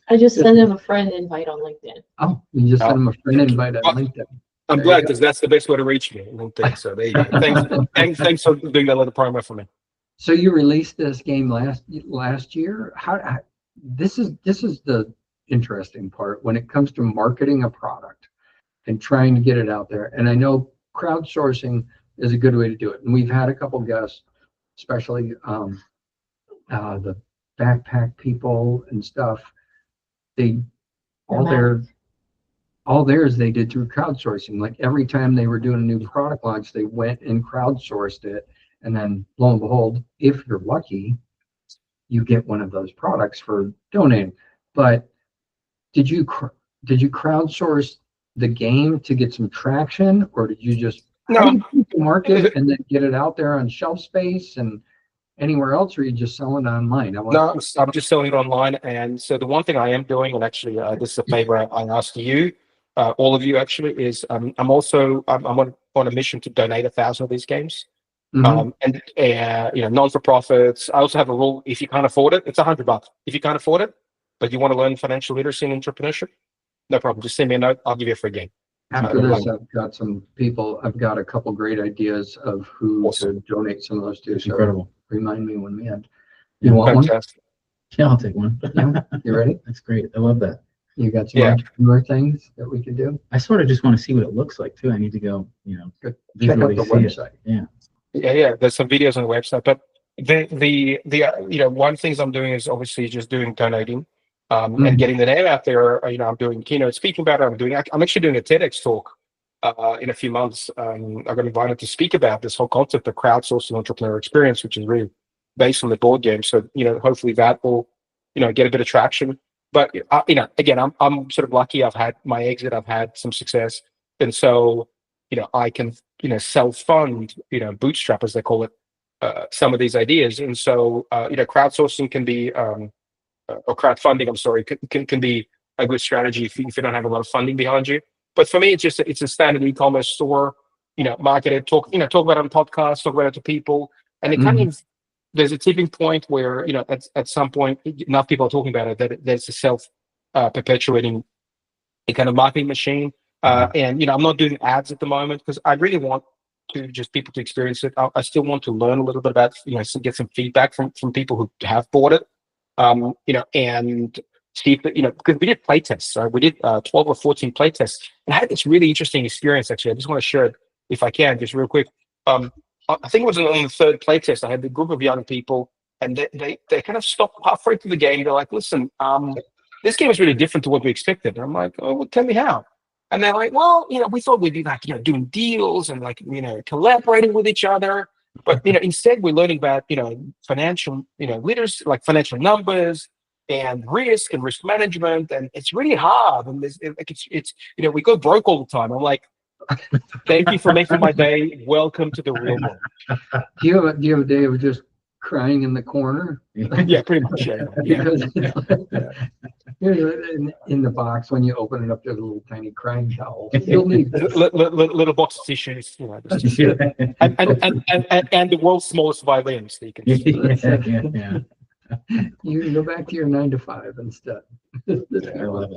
I just sent him a friend invite on LinkedIn. Oh, you just sent him a friend invite on LinkedIn. I'm glad, because that's the best way to reach me. LinkedIn. So there you go. Thanks for doing that little promo for me. So you released this game last year. How this is the interesting part when it comes to marketing a product and trying to get it out there. And I know crowdsourcing is a good way to do it. And we've had a couple guests, especially the backpack people and stuff. All theirs they did through crowdsourcing. Like every time they were doing a new product launch, they went and crowdsourced it. And then lo and behold, if you're lucky, you get one of those products for donating. But did you crowdsource the game to get some traction, or did you just market and then get it out there on shelf space and anywhere else, or you just selling it online? No, I'm just selling it online. And so the one thing I am doing, and actually this is a favor I ask you, all of you actually, is I'm on a mission to donate 1,000 of these games. And non-for-profits. I also have a rule: if you can't afford it, it's $100. If you can't afford it, but you want to learn financial literacy and entrepreneurship, no problem. Just send me a note. I'll give you a free game. After this, I've got a couple great ideas of who to donate some of those to. So incredible. Remind me when we end. You want Fantastic. one? Yeah, I'll take one. Yeah. You ready? That's great. I love that. You got some entrepreneur things that we could do? I sort of just want to see what it looks like too. I need to go, Good. Check out the website. Yeah. There's some videos on the website, but the one things I'm doing is obviously just doing donating, and getting the name out there. I'm doing keynote speaking about it. I'm actually doing a TEDx talk in a few months. I got invited to speak about this whole concept of crowdsourcing entrepreneur experience, which is really based on the board game. So hopefully that will get a bit of traction. But again, I'm sort of lucky. I've had my exit. I've had some success, and so I can self-fund, bootstrap as they call it, some of these ideas. And so crowdsourcing can be or crowdfunding, I'm sorry, can be a good strategy if you don't have a lot of funding behind you. But for me, it's a standard e-commerce store. Market it, talk about it on podcasts, talk about it to people, and it kind of, there's a tipping point where at some point enough people are talking about it that there's a self perpetuating kind of marketing machine. And I'm not doing ads at the moment because I really want to just people to experience it. I still want to learn a little bit about, get some feedback from people who have bought it. And see if, because we did play tests. So we did 12 or 14 play tests, and I had this really interesting experience. Actually, I just want to share it if I can, just real quick. I think it was on the third play test. I had a group of young people, and they kind of stopped halfway through the game. They're like, "Listen, this game is really different to what we expected." And I'm like, "Oh, well, tell me how." And they're like, "Well, we thought we'd be like, doing deals and like, collaborating with each other. But, instead we're learning about, financial, leaders, like financial numbers and risk management. And it's really hard. And it's we go broke all the time." I'm like, "Thank you for making my day. Welcome to the real world." Do you have a day of just crying in the corner? Yeah, pretty much. Yeah. Because in the box, when you open it up, there's a little tiny crying towel. You'll need this. Little box of tissues, just and the world's smallest violin, so you can You can go back to your 9 to 5 instead.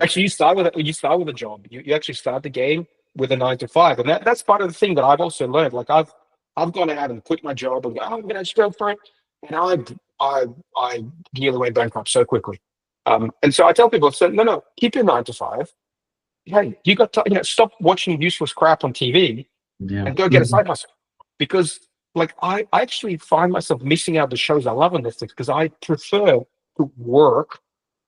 Actually, you start with a job. You actually start the game with a 9 to 5, and that's part of the thing that I've also learned. Like I've gone out and quit my job and go, "Oh, I'm going to just go for it," and I nearly went bankrupt so quickly. And so I tell people, no, keep your 9 to 5. Hey, you got to, stop watching useless crap on TV and go get a side hustle. Because like I actually find myself missing out the shows I love on Netflix because I prefer to work.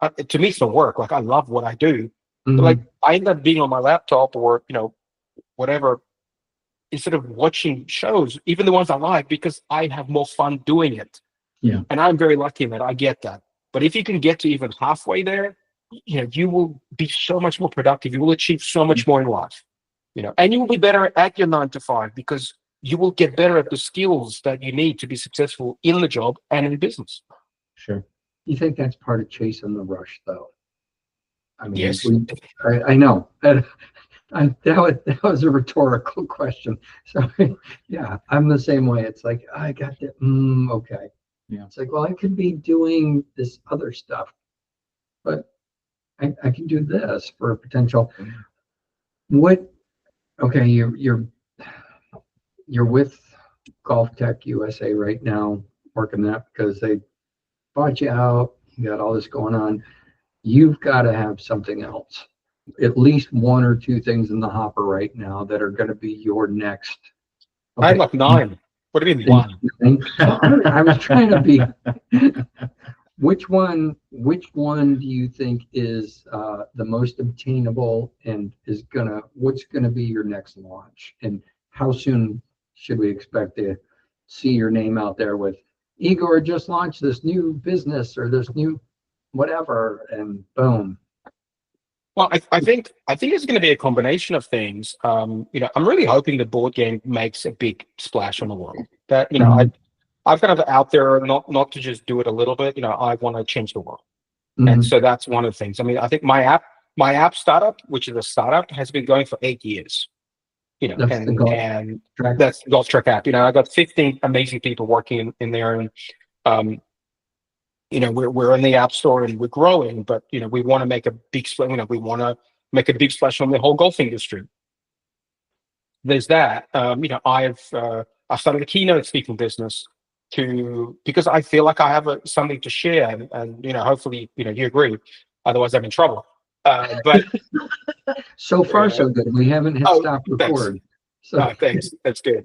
To me, it's not work. Like I love what I do, but like I end up being on my laptop or whatever instead of watching shows, even the ones I like, because I have more fun doing it. Yeah, and I'm very lucky that I get that. But if you can get to even halfway there, you will be so much more productive. You will achieve so much more in life, and you will be better at your 9 to 5 because you will get better at the skills that you need to be successful in the job and in business. sure. You think that's part of chasing the rush, though? I mean, Yes. I know. That was a rhetorical question. So, yeah, I'm the same way. It's like, I got that. Okay. Yeah. It's like, well, I could be doing this other stuff, but I can do this for a potential. Okay, you're with Golftec USA right now, working that because they bought you out. You got all this going on. You've got to have something else. At least 1 or 2 things in the hopper right now that are going to be your next. Okay. I have like 9. What do you mean 1? I was trying to be. Which one do you think is the most obtainable and what's gonna be your next launch? And how soon should we expect to see your name out there with Igor just launched this new business or this new whatever, and boom? Well, I think it's going to be a combination of things. I'm really hoping the board game makes a big splash on the world. That I've kind of out there not to just do it a little bit. I want to change the world, and so that's one of the things. I mean, I think my app startup, which is a startup, has been going for 8 years. And that's the Golftec app. I got 15 amazing people working in there, and we're in the app store and we're growing, but we want to make a big splash. We want to make a big splash on the whole golf industry. There's that. I've started a keynote speaking business because I feel like I have something to share, and hopefully you agree. Otherwise, I'm in trouble. But so far so good. We haven't hit stop record. So thanks. That's good.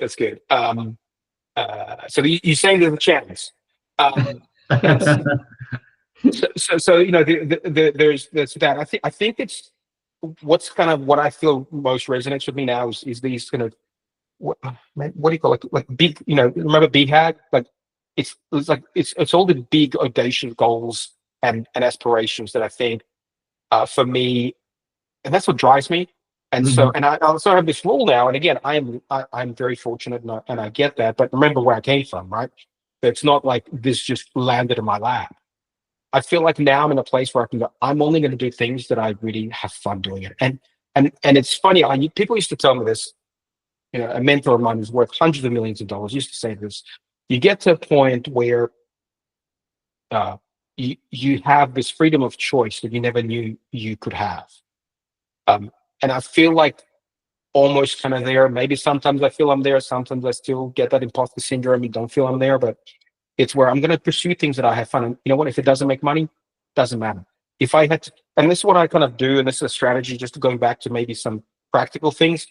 So you're saying there's a chance. So there's that. I think it's what's kind of what I feel most resonates with me now is these kind of what do you call it, like big, remember BHAG? Like it's all the big audacious goals and aspirations that I think for me, and that's what drives me. And so, and I also have this rule now. And again, I'm very fortunate, and I get that. But remember where I came from, right? It's not like this just landed in my lap. I feel like now I'm in a place where I can go, I'm only going to do things that I really have fun doing it. And it's funny. People used to tell me this. A mentor of mine who's worth hundreds of millions of dollars used to say this. You get to a point where you have this freedom of choice that you never knew you could have. And I feel like almost kind of there. Maybe sometimes I feel I'm there. Sometimes I still get that imposter syndrome and don't feel I'm there, but it's where I'm going to pursue things that I have fun. And you know what? If it doesn't make money, doesn't matter. If I had to, and this is what I kind of do, and this is a strategy, just going back to maybe some practical things.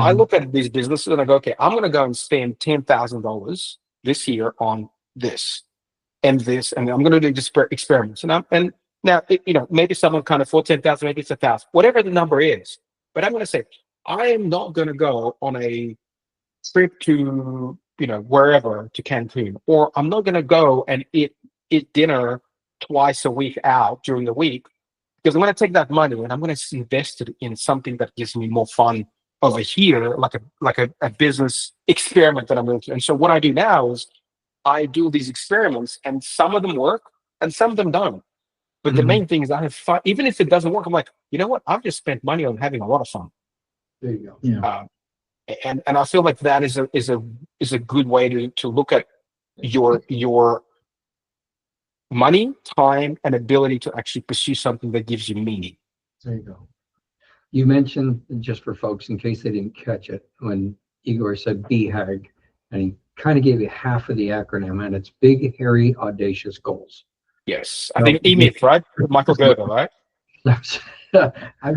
I look at these businesses and I go, okay, I'm going to go and spend $10,000 this year on this and this, and I'm going to do just experiments. And now, maybe someone can't afford 10,000, maybe it's 1,000, whatever the number is. But I'm going to say, I am not going to go on a trip to, wherever, to Cancun, or I'm not going to go and eat dinner twice a week out during the week, because I'm going to take that money and I'm going to invest it in something that gives me more fun over here, like a business experiment that I'm going to. And so what I do now is I do these experiments, and some of them work and some of them don't. But the main thing is I have fun. Even if it doesn't work, I'm like, you know what? I've just spent money on having a lot of fun. There you go. Yeah. And I feel like that is a good way to look at your money, time, and ability to actually pursue something that gives you meaning. There you go. You mentioned, just for folks in case they didn't catch it, when Igor said BHAG, and he kind of gave you half of the acronym, and it's big, hairy, audacious goals. Yes, I think E-Myth, right? Michael Gerber, right? I've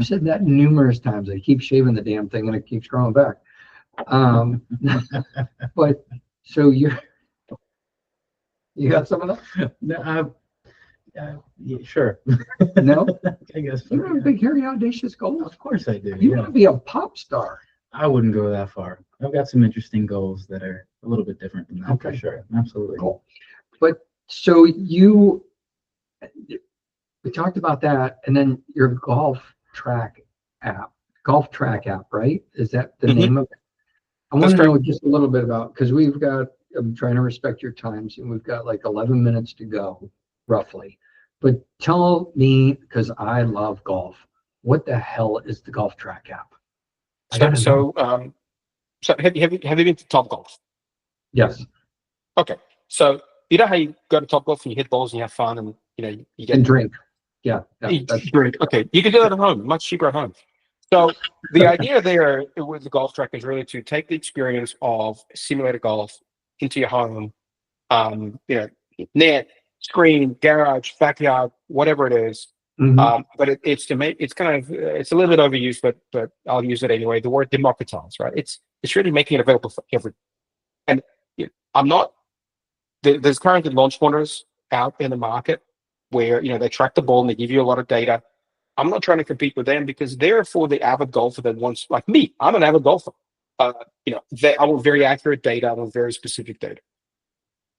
said that numerous times. I keep shaving the damn thing and it keeps growing back. But so you got some of that? No, yeah, sure. No? I guess. You have a big, hairy, audacious goals? Of course I do. You Yeah. want to be a pop star. I wouldn't go that far. I've got some interesting goals that are a little bit different than that, for Okay. sure. Absolutely. Cool. But so we talked about that, and then your golf track app, right? Is that the name of it? I want to know just a little bit about, because I'm trying to respect your times, and we've got like 11 minutes to go, roughly. But tell me, because I love golf, what the hell is the golf track app? So have you been to Topgolf? Yes. Okay. So you know how you go to Topgolf and you hit balls and you have fun, and you get And drink. Yeah. drink. Okay, you can do that at home, much cheaper at home. So the idea there with the golf track is really to take the experience of simulated golf into your home, net, screen, garage, backyard, whatever it is. But it's to make it's kind of it's a little bit overused, but I'll use it anyway. The word democratize, right? It's really making it available for everyone. And I'm not. There's currently launch corners out in the market where they track the ball and they give you a lot of data. I'm not trying to compete with them, because they're for the avid golfer that wants, like me. I'm an avid golfer. I want very accurate data. I want very specific data.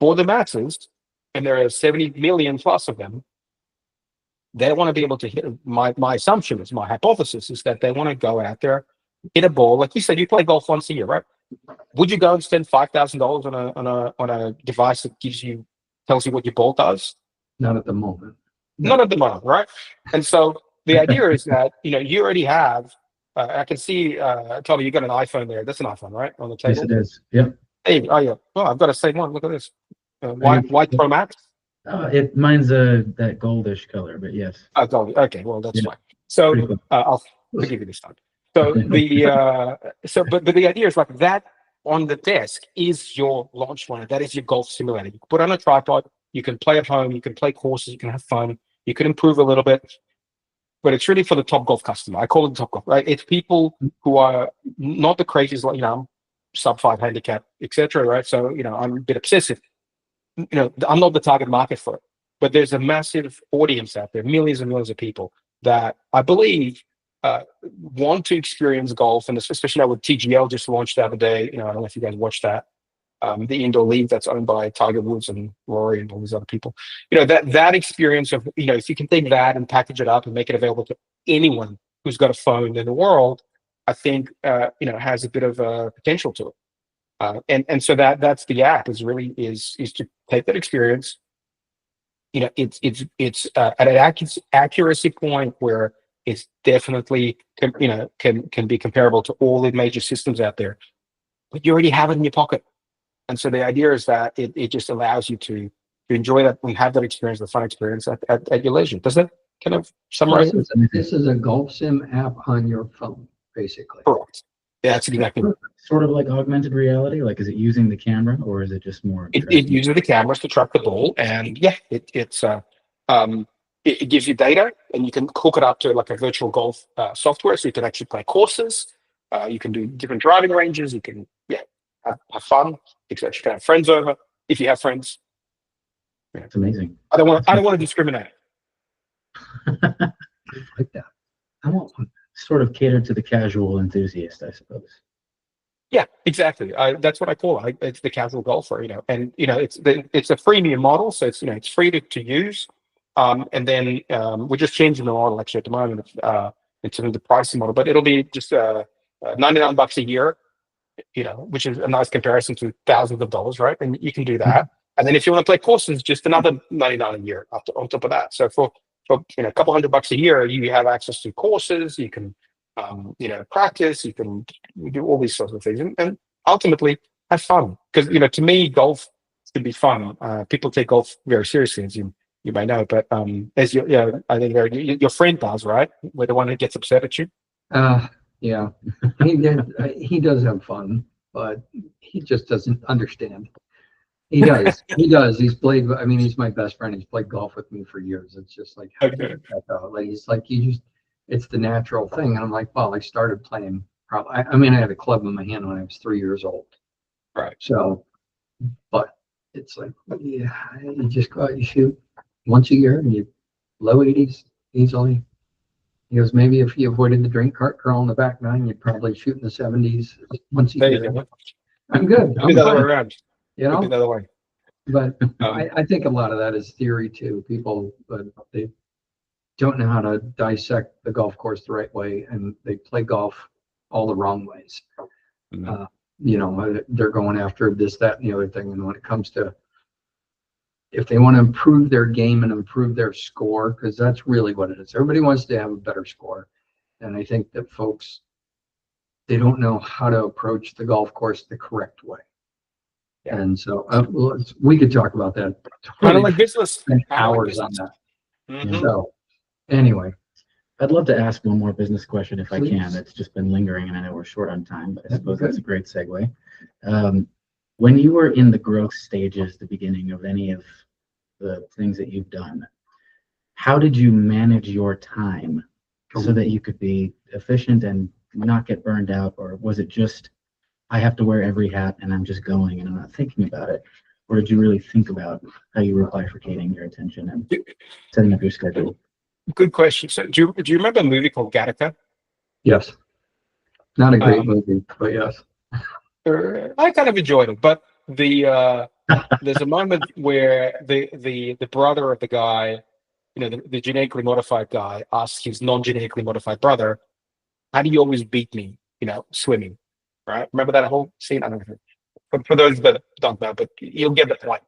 For the masses, and there are 70 million plus of them, they want to be able to hit. My assumption is, my hypothesis is that they want to go out there, hit a ball. Like you said, you play golf once a year, right? Would you go and spend $5,000 on a device that tells you what your ball does? Not at the moment. Not at the moment, right? And so the idea is that you already have. I can see, Tommy, you got an iPhone there. That's an iPhone, right, on the table? Yes, it is. Yep. Hey, oh yeah. Oh, I've got the same one. Look at this. White Pro Max. Mine's that goldish color, but yes. Oh, gold. Okay, well that's fine. So Cool. I'll give you this time. So but the idea is like that on the desk is your launch monitor. That is your golf simulator. You can put it on a tripod. You can play at home. You can play courses. You can have fun. You can improve a little bit. But it's really for the top golf customer. I call it top golf, right? It's people who are not the crazies, like I'm sub 5 handicap, etc. Right? So I'm a bit obsessive. I'm not the target market for it. But there's a massive audience out there, millions and millions of people that I believe want to experience golf, and especially now with TGL just launched the other day. I don't know if you guys watched that. The indoor league that's owned by Tiger Woods and Rory and all these other people. That experience of, if you can take that and package it up and make it available to anyone who's got a phone in the world, I think, has a bit of potential to it. And so that's the app is to take that experience. It's at an accuracy point where it's definitely, can be comparable to all the major systems out there, but you already have it in your pocket. And so the idea is that it just allows you to enjoy that and have that experience, the fun experience at your leisure. Does that kind of summarize it? This is a golf sim app on your phone, basically. Correct. that's exactly. Sort of like augmented reality. Like, is it using the camera or is it just more? It uses the cameras to track the ball, and yeah, it gives you data, and you can hook it up to like a virtual golf software, so you can actually play courses. You can do different driving ranges. You can have fun. You can have friends over if you have friends. Yeah. It's amazing. I don't want to discriminate. Like that. I want one. Sort of catered to the casual enthusiast, I suppose. Yeah, exactly. That's what I call it. It's the casual golfer, and it's a freemium model, so it's free to use. And then we're just changing the model actually at the moment in terms of the pricing model, but it'll be just $99 a year, which is a nice comparison to thousands of dollars, right? And you can do that. And then if you want to play courses, just another $99 a year on top of that. So for a couple $100 a year, you have access to courses. You can practice. You can do all these sorts of things, and ultimately have fun. Because to me, golf can be fun. People take golf very seriously, as you may know. But as I think your friend does, right? We're the one who gets upset at you. Yeah, he does have fun, but he just doesn't understand. He does. He's played. I mean, he's my best friend. He's played golf with me for years. It's just like, Okay. Like he's like, it's the natural thing. And I'm like, well, I started playing. I had a club in my hand when I was 3 years old. Right. So, but it's like, yeah, you just go out, you shoot once a year, and you low 80s easily. He goes, maybe if you avoided the drink cart girl in the back nine, you'd probably shoot in the 70s once a year. I'm good. I'm the other way around. You know, the other way. But I think a lot of that is theory too. People, they don't know how to dissect the golf course the right way, and they play golf all the wrong ways. They're going after this, that, and the other thing. And when it comes to, if they want to improve their game and improve their score, because that's really what it is. Everybody wants to have a better score. And I think that folks, they don't know how to approach the golf course the correct way. Yeah. And so we could talk about that. Kind of like business. Spend hours on that. Mm-hmm. So anyway. I'd love to ask one more business question if Please. I can. It's just been lingering, and I know we're short on time, but I suppose that's a great segue. When you were in the growth stages, the beginning of any of the things that you've done, how did you manage your time so that you could be efficient and not get burned out? Or was it just, I have to wear every hat and I'm just going and I'm not thinking about it? Or did you really think about how you were bifurcating your attention and setting up your schedule? Good question. So do you remember a movie called Gattaca? Yes. Not a great movie, but yes. I kind of enjoyed it, but there's a moment where the brother of the guy, the genetically modified guy, asks his non-genetically modified brother, "How do you always beat me, swimming?" Right? Remember that whole scene? I don't know. For those that don't know, but you'll get the point.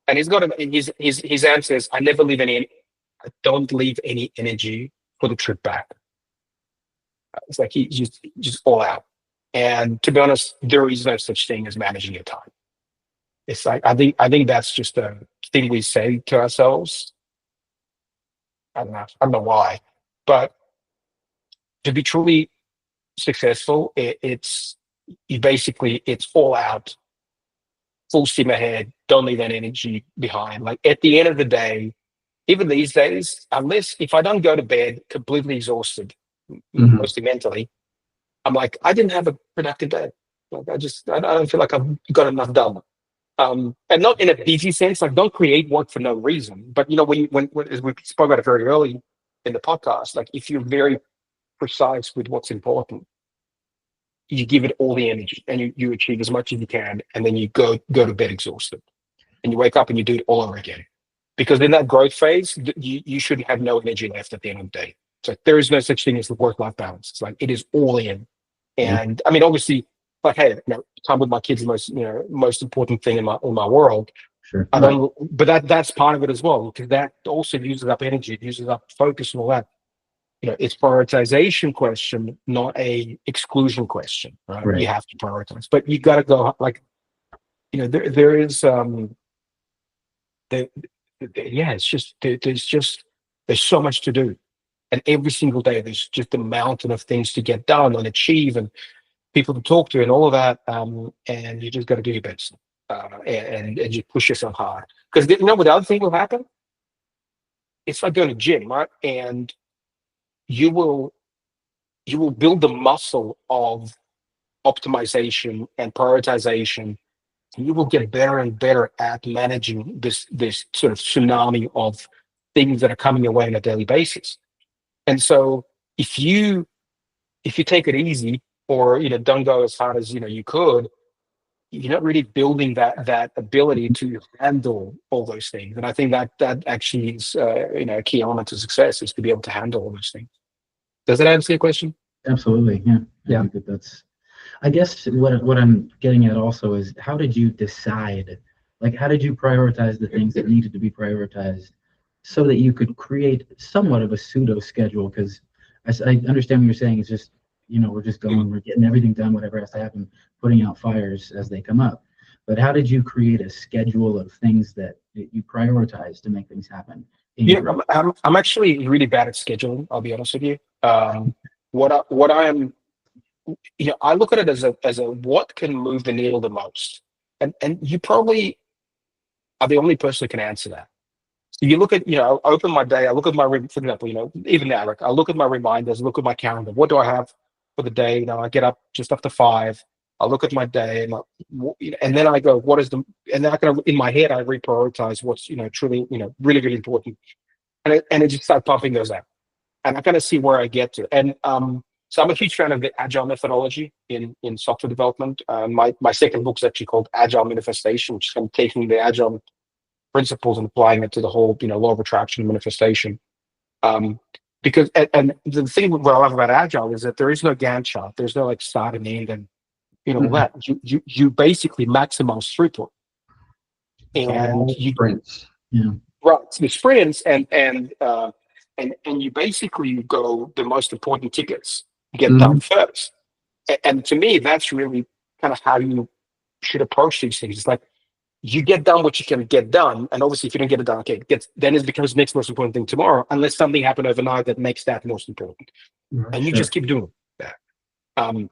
And he's got his answer is, I don't leave any energy for the trip back. It's like he's just all out. And to be honest, there is no such thing as managing your time. It's like I think that's just a thing we say to ourselves. I don't know why, but to be truly successful, it's all out, full steam ahead. Don't leave that energy behind. Like at the end of the day, even these days, if I don't go to bed completely exhausted, mostly mentally, I'm like, I didn't have a productive day. Like I don't feel like I've got enough done. And not in a busy sense, like don't create work for no reason. But when as we spoke about it very early in the podcast, like if you're very precise with what's important, you give it all the energy and you achieve as much as you can, and then you go to bed exhausted, and you wake up and you do it all over again. Because in that growth phase, you should have no energy left at the end of the day. So there is no such thing as the work-life balance. It's like it is all in. And I mean, obviously, like, hey, time with my kids is the most important thing in my world. Sure. But that's part of it as well, because that also uses up energy, it uses up focus and all that. It's prioritization question, not a exclusion question, right? You have to prioritize, but you got to go like, there is it's just there's so much to do, and every single day there's just a mountain of things to get done and achieve, and people to talk to, and all of that. And you just got to do your best, and you push yourself hard. Because you know what the other thing will happen? It's like going to gym, right? And you will build the muscle of optimization and prioritization. You will get better and better at managing this sort of tsunami of things that are coming your way on a daily basis. And so if you take it easy, or don't go as hard as you could, you're not really building that ability to handle all those things. And I think that actually is a key element to success, is to be able to handle all those things. Does that answer your question? Absolutely, yeah. Yeah. I think that's. I guess what I'm getting at also is, how did you decide? Like, how did you prioritize the things that needed to be prioritized so that you could create somewhat of a pseudo schedule? Because I understand what you're saying. It's just, we're just going, we're getting everything done, whatever has to happen, putting out fires as they come up. But how did you create a schedule of things that you prioritize to make things happen? I'm actually really bad at scheduling. I'll be honest with you. What I am, I look at it as a what can move the needle the most, and you probably are the only person who can answer that. So you look at, I open my day, I look at my, for example, even now, I look at my reminders, look at my calendar. What do I have for the day? I get up just after 5. I look at my day, and then I go, and then I kind of, in my head, I reprioritize what's, truly, really, really important. And it just start pumping those out. And I kind of see where I get to. And so I'm a huge fan of the Agile methodology in software development. My second book is actually called Agile Manifestation, which is kind of taking the Agile principles and applying it to the whole, law of attraction and manifestation. Because and the thing what I love about Agile is that there is no Gantt chart. There's no like start and end and all that. You basically maximize throughput. And you sprints. Yeah. Right, the sprints and you basically go the most important tickets get done first. And to me, that's really kind of how you should approach these things. It's like you get done what you can get done, and obviously if you don't get it done, okay, then it becomes the next most important thing tomorrow, unless something happened overnight that makes that most important. And you just keep doing that. But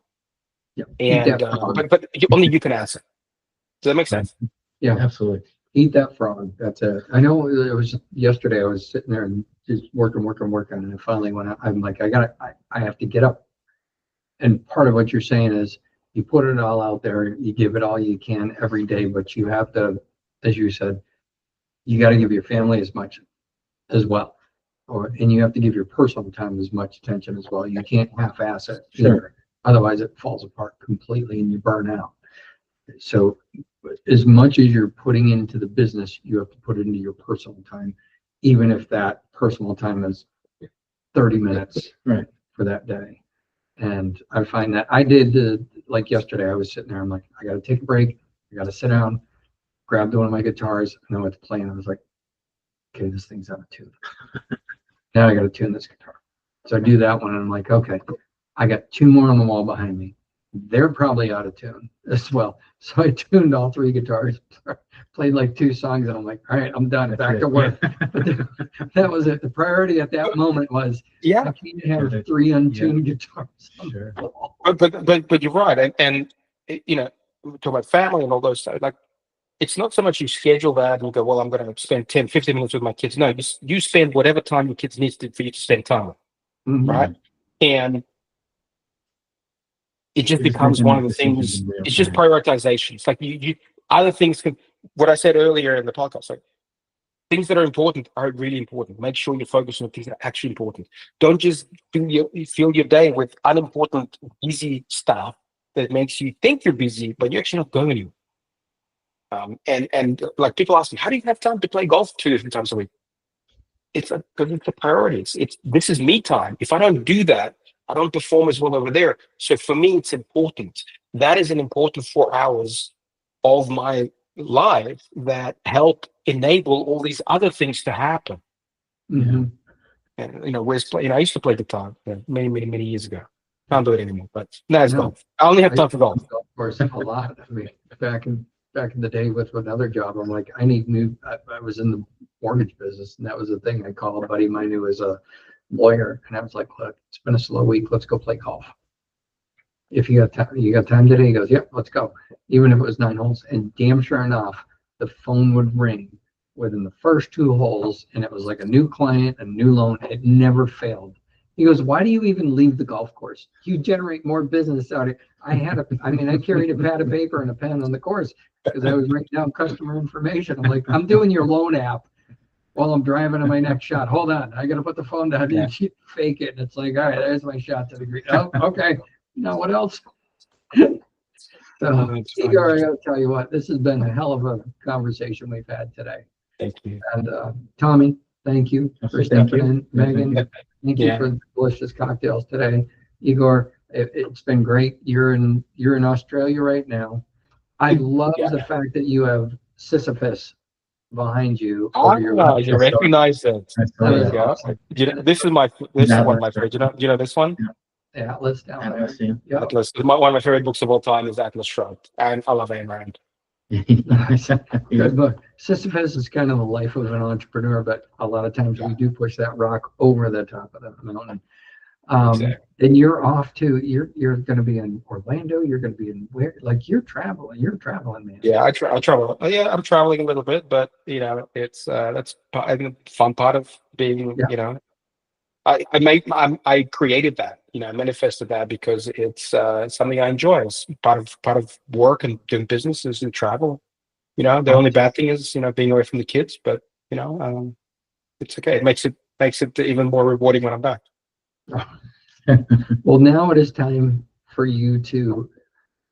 only you can answer. Does that make sense? Yeah, Absolutely. Eat that frog. That's it. I know it was yesterday. I was sitting there and just working, and finally when I'm like, I have to get up. And part of what you're saying is you put it all out there, you give it all you can every day, but you have to, as you said, you got to give your family as much as well, and you have to give your personal time as much attention as well. You can't half-ass it. Sure. Otherwise it falls apart completely and you burn out. So as much as you're putting into the business, you have to put it into your personal time, even if that personal time is 30 minutes for that day. And I find that I did, like yesterday, I was sitting there, I'm like, I got to take a break. I got to sit down, grabbed one of my guitars, and I went to play, and I was like, okay, this thing's out of tune. Now I got to tune this guitar. So I do that one, and I'm like, okay, I got 2 more on the wall behind me. They're probably out of tune as well. So I tuned all 3 guitars, played like 2 songs, and I'm like, all right, I'm done. Back to work. But that was it. The priority at that moment was, I can't have 3 untuned guitars. Sure. But you're right. And talk about family and all those stuff. Like, it's not so much you schedule that and you go, well, I'm going to spend 10, 15 minutes with my kids. No, you spend whatever time your kids need for you to spend time with, right? And it just becomes one of the things. It's just prioritization. It's like you other things can. What I said earlier in the podcast, like things that are important are really important. Make sure you focus on things that are actually important. Don't just fill your day with unimportant, busy stuff that makes you think you're busy, but you're actually not going anywhere. And like people ask me, how do you have time to play golf 2 different times a week? It's because it's a priority. This is me time. If I don't do that, I don't perform as well over there. So for me, it's important. That is an important 4 hours of my life that help enable all these other things to happen. And I used to play guitar many years ago. Can't do it anymore. But now it's golf. I only have time for golf. Of course, a lot. I mean, back in the day with another job, I'm like, I need new. I was in the mortgage business, and that was the thing. I called a buddy of mine who was a lawyer, and I was like, look, it's been a slow week. Let's go play golf. if you got time today? He goes, yep, let's go. Even if it was 9 holes. And damn sure enough, the phone would ring within the first 2 holes, and it was like a new client, a new loan. It never failed. He goes, why do you even leave the golf course? You generate more business out of it. I carried a pad of paper and a pen on the course because I was writing down customer information. I'm like, I'm doing your loan app while I'm driving to my next shot. Hold on, I got to put the phone down. Yeah. You fake it. And it's like, all right, there's my shot to the green. Oh, okay. Now what else? So, Igor, I got to tell you what, this has been a hell of a conversation we've had today. Thank you. And Tommy, thank you for stepping in. Megan, thank you Yeah. for the delicious cocktails today. Igor, it's been great. You're in Australia right now. I love the fact that you have Sisyphus behind you. Over your You recognize it. There you go. This is one of my favorite. You know this one? Yeah, Atlas down there. Atlas, yeah. Yep. Atlas. One of my favorite books of all time is Atlas Shrugged, and I love Ayn Rand. Good book. Sisyphus is kind of the life of an entrepreneur, but a lot of times we do push that rock over the top of the mountain. Exactly. And you're off to you're going to be in Orlando. You're going to be in where? Like you're traveling, man. Yeah, I travel. Yeah, I'm traveling a little bit, but it's that's I think the fun part of being. I created that. I manifested that because it's something I enjoy. It's part of work and doing business is to travel. The only bad thing is being away from the kids, but it's okay. It makes it even more rewarding when I'm back. Well, now it is time for you to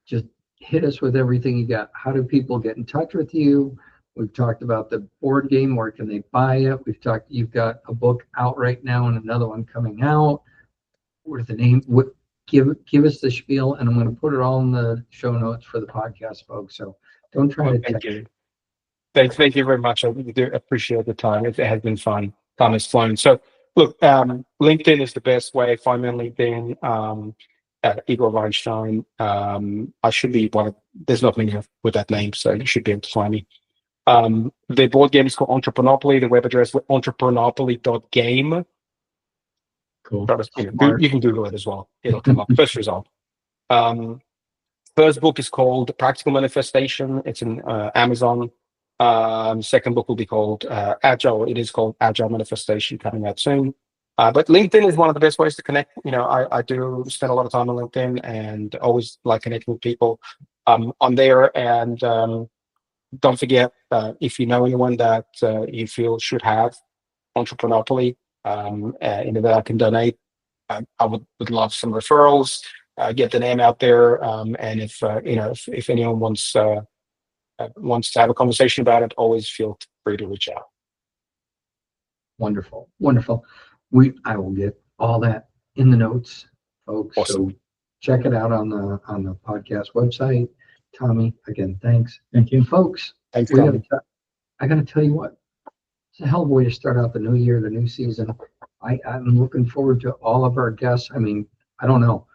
just hit us with everything you got. How do people get in touch with you? We've talked about the board game. Where can they buy it? You've got a book out right now and another one coming out. What's the name? Give us the spiel, and I'm going to put it all in the show notes for the podcast, folks. So don't try to. Thank you. Thank you very much. I really do appreciate the time. It has been fun. Time has flown. So look, LinkedIn is the best way. Find me on LinkedIn. Igor Vainshtein. I should be there's not many with that name, so you should be able to find me. The board game is called Entrepreneurpoly. The web address is entrepreneurpoly.game. Cool. You can Google it as well. It'll come up. First result. First book is called Practical Manifestation. It's in Amazon. Second book will be called Agile. It is called Agile Manifestation, coming out soon. But LinkedIn is one of the best ways to connect. I do spend a lot of time on LinkedIn and always like connecting with people on there. And don't forget, if you know anyone that you feel should have Entrepreneurpoly, that I can donate, I would love some referrals. Get the name out there, and if anyone wants to have a conversation about it, always feel free to reach out. Wonderful. I will get all that in the notes, folks. Awesome. So check it out on the podcast website. Tommy, again, thanks. Thank you, folks. Thanks, Tommy. I got to tell you what, it's a hell of a way to start out the new year, the new season. I'm looking forward to all of our guests. I mean, I don't know.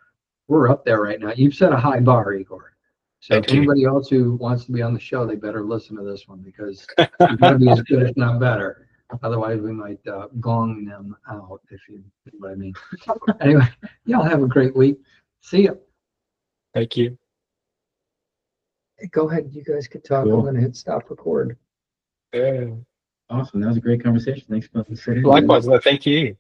We're up there right now. You've set a high bar, Igor. So anybody else who wants to be on the show, they better listen to this one because it's going to be as good, if not better. Otherwise, we might gong them out, if you know what I mean. Anyway, y'all have a great week. See ya. Thank you. Go ahead. You guys could talk. Cool. I'm going to hit stop record. Yeah. Awesome. That was a great conversation. Thanks for sitting. Likewise. Thank you.